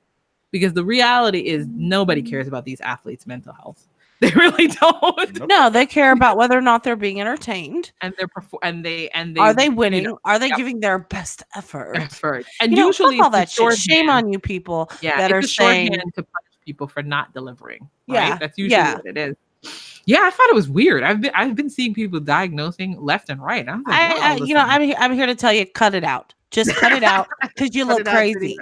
Because the reality is nobody cares about these athletes' mental health. They really don't. No, they care about whether or not they're being entertained, and they are they winning? You know, are they giving their best effort? And you usually know, all that shit. Shame on you people that are saying to punish people for not delivering. Yeah, right? That's usually what it is. Yeah, I thought it was weird. I've been seeing people diagnosing left and right. I'm like, I'm here to tell you, cut it out. Just cut it out, because you look crazy.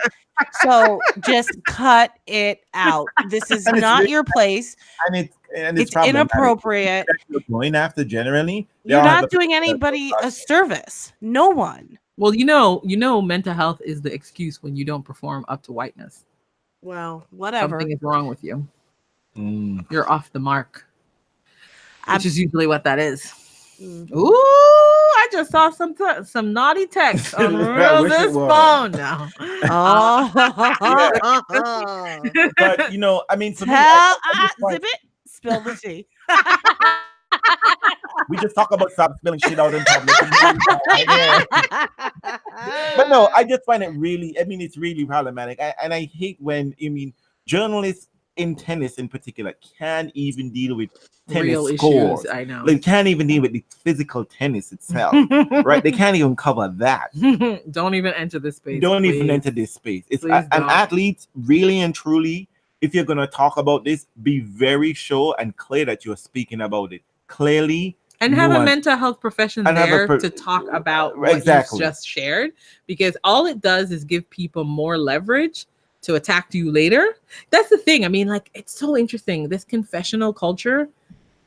So just cut it out. This is not your place. And it's inappropriate. You're going after generally. You're not doing anybody a service. No one. Well, you know, mental health is the excuse when you don't perform up to whiteness. Well, whatever. Something is wrong with you. You're off the mark. Which is usually what that is. Ooh, I just saw some naughty text on this phone now. But you know, I mean, for me, zip it, spill the tea. We just talk about stop spilling shit out in public. But no, I just find it really, I mean, it's really problematic. And I hate when, journalists in tennis in particular can't even deal with tennis real scores. Issues, I know. They can't even deal with the physical tennis itself, right? They can't even cover that. Don't even enter this space. Even enter this space. It's an athlete, really and truly, if you're going to talk about this, be very sure and clear that you're speaking about it clearly. And have a mental health profession there to talk about what you just shared, because all it does is give people more leverage to attack you later. That's the thing. I mean, like, it's so interesting. This confessional culture,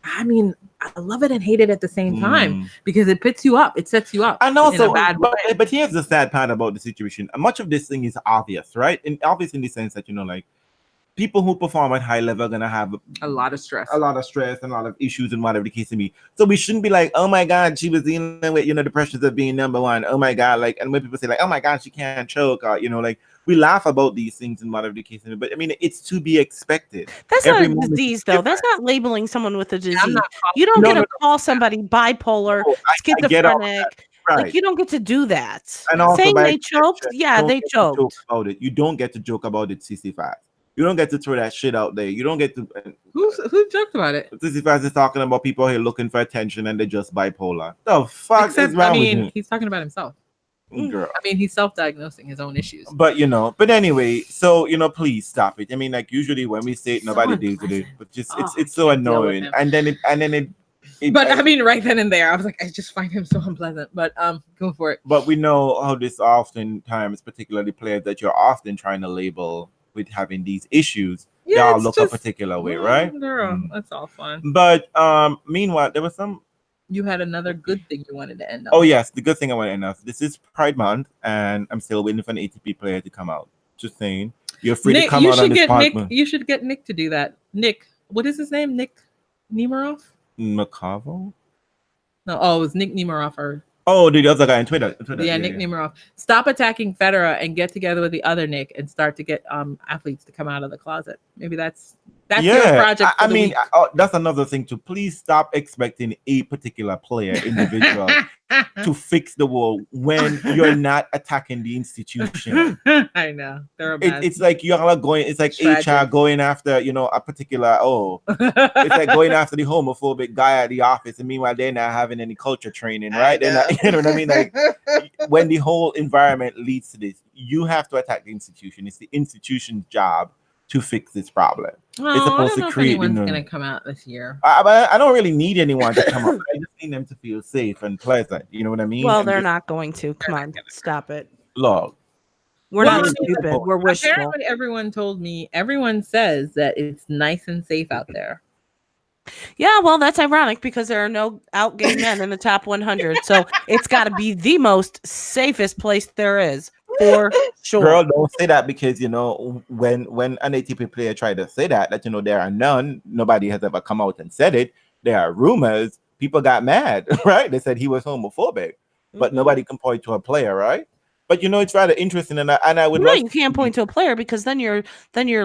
I mean, I love it and hate it at the same time, because it puts you up. It sets you up. And also, in a bad way. But here's the sad part about the situation. Much of this thing is obvious, right? And obvious in the sense that, like, people who perform at high level are going to have a lot of stress and a lot of issues and whatever the case may be. So we shouldn't be like, oh my God, she was dealing with, the pressures of being number one. Oh my God. Like, and when people say like, oh my God, she can't choke, or, like, we laugh about these things and whatever the case may be. But I mean, it's to be expected. That's not a disease, though. That's not labeling someone with a disease. You don't get to call somebody bipolar, schizophrenic. Right. Like, you don't get to do that. And also, saying they choked, they choked. About it. You don't get to joke about it, CC5. You don't get to throw that shit out there. You don't get to. Who joked about it? CC5 is talking about people here looking for attention and they're just bipolar. The fuck is wrong with him? He's talking about himself. Girl. I mean, he's self-diagnosing his own issues. But but anyway, so please stop it. I mean, like, usually when we say it, nobody deals with it. But just it's so annoying. And then it. But I mean, right then and there, I was like, I just find him so unpleasant. But go for it. But we know how this oftentimes, particularly players that you're often trying to label with having these issues, they all look a particular way, right? Girl, that's all fun. But meanwhile, there was some. You had another good thing you wanted to end on. Oh yes, the good thing I want to end on. This is Pride Month, and I'm still waiting for an ATP player to come out. Just saying, you're free to come out on this podcast. You should get Nick to do that. Nick, what is his name? Nick Nemiroff? Makavo? No, it was Nick Nemiroff or Oh, the other guy on Twitter. Yeah, Nick Nemiroff. Stop attacking Federer and get together with the other Nick and start to get athletes to come out of the closet. Maybe that's your project. I mean, that's another thing too. Please stop expecting a particular player, individual, to fix the world when you're not attacking the institution. I know. It's like you're going. It's like Tragic. HR going after a particular. It's like going after the homophobic guy at the office, and meanwhile they're not having any culture training, right? They're not, you know what I mean? Like when the whole environment leads to this, you have to attack the institution. It's the institution's job to fix this problem. Oh, it's supposed I don't to know create. if anyone's going to come out this year. I don't really need anyone to come up. I just need them to feel safe and pleasant. You know what I mean? Well, they're not going to. Come on, stop it. Look, we're not stupid. We're wishful. Apparently, everyone told me. Everyone says that it's nice and safe out there. Yeah, well, that's ironic because there are no out gay men in the top 100. So it's got to be the most safest place there is for sure. Girl, don't say that because when an ATP player tried to say that there are none. Nobody has ever come out and said it. There are rumors. People got mad, right? They said he was homophobic, but nobody can point to a player, right? But it's rather interesting, and I would. No, you can't point to a player because then you're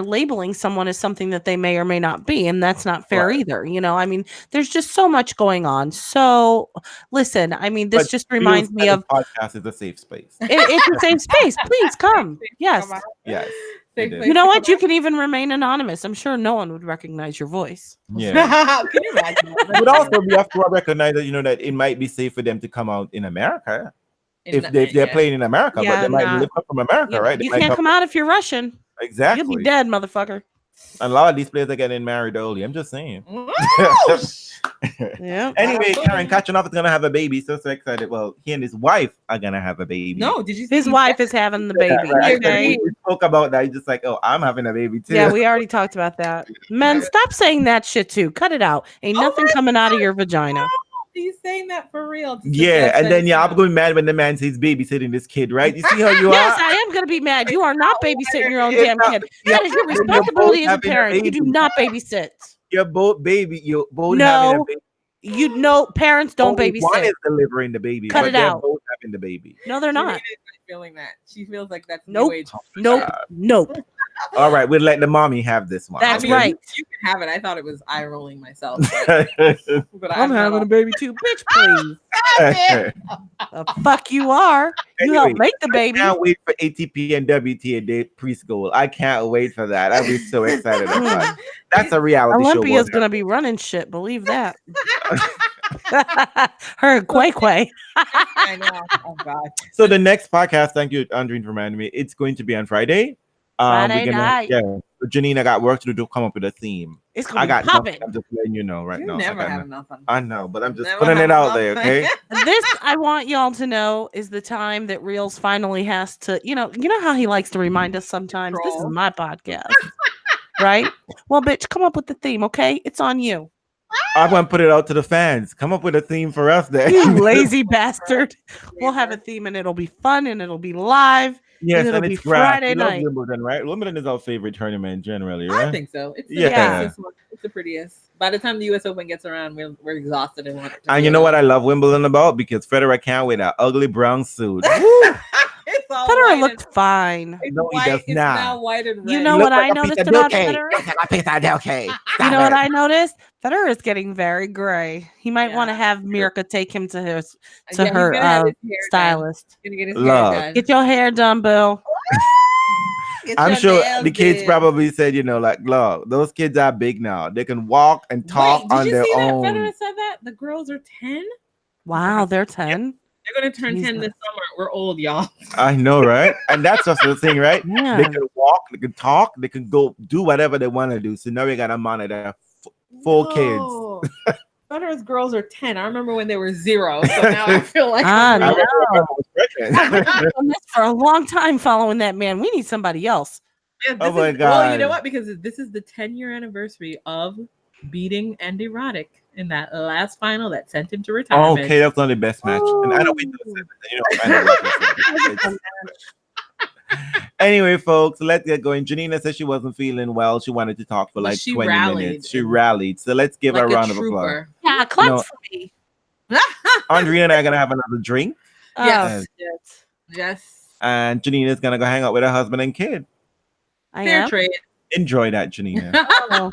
labeling someone as something that they may or may not be, and that's not fair either. I mean, there's just so much going on. So, listen, I mean, this just reminds me of podcast is a safe space. It's a safe space. Please come. Yes. Yes. You know what? You can even remain anonymous. I'm sure no one would recognize your voice. Yeah. Can you imagine? But also, we have to recognize that that it might be safe for them to come out in America. If they're playing in America, but they might live from America, right? You can't come out if you're Russian. Exactly. You'll be dead, motherfucker. A lot of these players are getting married early. I'm just saying. Yeah. Anyway, Karen Kachanov is gonna have a baby. So excited. Well, he and his wife are gonna have a baby. No, did you see his wife is having the baby? Right? Okay. We spoke about that. He's just like, oh, I'm having a baby too. Yeah, we already talked about that. Men, stop saying that shit too. Cut it out. Ain't nothing coming out of your vagina. He's saying that for real. Yeah, and then I'm going mad when the man says babysitting this kid, right? You see how you Yes, are? I am going to be mad. You are not babysitting your own damn kid. That is your responsibility as a parent. You do not babysit. You're both baby. You're both No. having a baby. You know, parents don't Only babysit. One is delivering the baby. Cut but it they're out. both having the baby. No, they're not. Feeling that she feels like that's Nope. new age. Nope. All right, we'll let the mommy have this one. That's right. You can have it. I thought it was eye rolling myself. But I'm having a baby too, bitch. Please. The fuck you are. You Anyway, help make the baby. I can't wait for ATP and WTA Day preschool. I can't wait for that. I'll be so excited about it. That's a reality show. Olympia's gonna be running shit. Believe that. Her Quay. I know. Oh God. So the next podcast, thank you, Andreen, for reminding me. It's going to be on Friday. Friday night. Yeah, Janina got work to do to come up with a theme. It's gonna I got be popping. nothing. I'm just letting you know right You now. never have nothing. I know, but I'm just Never putting have it out there, nothing. okay? This I want y'all to know is the time that Reels finally has to, you know how he likes to remind us sometimes. This is Troll. my podcast. Right? Well, bitch, come up with the theme, okay? It's on you. I'm gonna put it out to the fans. Come up with a theme for us then. You lazy bastard. We'll have a theme and it'll be fun and it'll be live. Yes, it'll and be it's grass. Friday We love night. Wimbledon, right? Wimbledon is our favorite tournament generally, right? I think so. It's the Yeah. prettiest one. It's the prettiest. By the time the US Open gets around, we're exhausted and want it to And be you know what over. I love Wimbledon about? Because Federer can't wear that ugly brown suit. It's all Federer white looked and- fine. it's No, he white, does it's not. now white and red. You know Look what like I a piece noticed of about Delpo. Federer? Look like a piece of Delpo. You know what I noticed? Federer is getting very gray. He might want to Yeah. have Mirka take him to his Yeah, he's her gonna have his hair done. stylist. He's gonna get his Love. hair done. Get your hair done, Bill. Get I'm your sure nails the kids did. probably said, like, look, those kids are big now. They can walk and talk Wait, did on you their see own. that Federer said that? The girls are 10? Wow, they're 10. They're gonna turn 10 this summer. We're old, y'all. I know, right? And that's just the thing, right? Yeah. They can walk, they can talk, they can go do whatever they want to do. So now we got to monitor four kids. kids. Federer's girls are 10. I remember when they were 0. So now I feel like Ah, I'm I no. really- remember when I was pregnant. I've done this for a long time following that man. We need somebody else. Yeah, Oh this my is- Well, you know God. what? Because this is the 10-year anniversary of beating Andy Roddick in that last final that sent him to retirement. Okay, that's not the best match. And I don't wait till the seventh. I know wait till the seventh. Anyway, folks, let's get going. Janina said she wasn't feeling well. She wanted to talk for But like she 20 rallied. minutes. She rallied. So let's give her Like a a round of applause. trooper. Yeah, clap No. for me. Andrea and I are gonna have another drink, Yes. yes. Yes. and Janina's gonna go hang out with her husband and kid. I Fair am. trade. Enjoy that, Janina. Oh.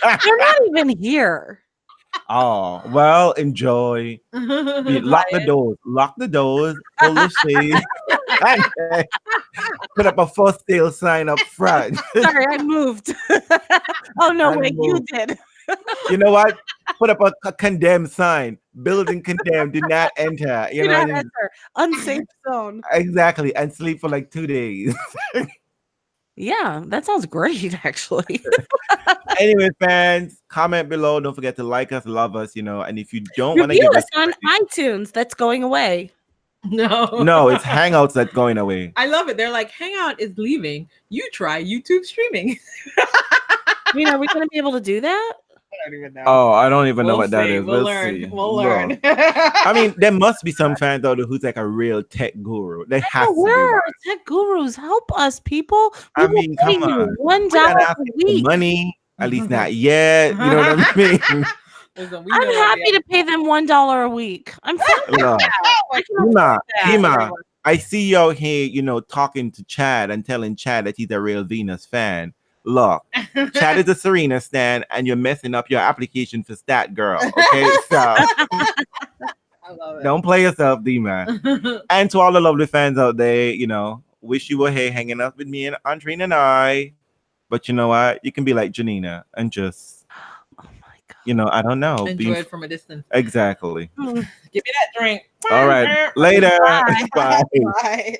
They're not even here. Oh, well, enjoy. Lock the doors. Lock the doors. Pull the shades. Okay. Put up a for sale sign up front. Sorry, I moved. Oh no, I wait, you moved. did. You know what? Put up a condemned sign. Building condemned. Do not enter. You Do know not what I mean? enter. Unsafe zone. Exactly. And sleep for like 2 days. Yeah, that sounds great, actually. Anyway, fans, comment below. Don't forget to like us, love us, and if you don't want to Review give us on iTunes. That's going away. no, it's Hangouts that's going away. I love it. They're like, Hangout is leaving. You try YouTube streaming. Are we going to be able to do that? I don't even know. Oh, I don't even know what that see. is. We'll We'll learn. see. We'll Look. learn. I mean, there must be some fans out there who's like a real tech guru. They have to be We're one. tech gurus. Help us, people. I We mean, will pay come you on. $1 We're not a asking for week. money, at least not yet. You know what I mean? Listen, we I'm know happy already. to pay them $1 a week. I'm fine with Look, that. I can afford that. Dima, I see you out here, talking to Chad and telling Chad that he's a real Venus fan. Look, Chad is a Serena stan, and you're messing up your application for Stat Girl. Okay, so I love it. don't play yourself, Dima. And to all the lovely fans out there, wish you were here hanging out with me and Andrine and I. But you know what? You can be like Janina and just, Oh my God. I don't know. Enjoy it from a distance. Exactly. Mm. Give me that drink. All right. Later. Bye. Bye. Bye.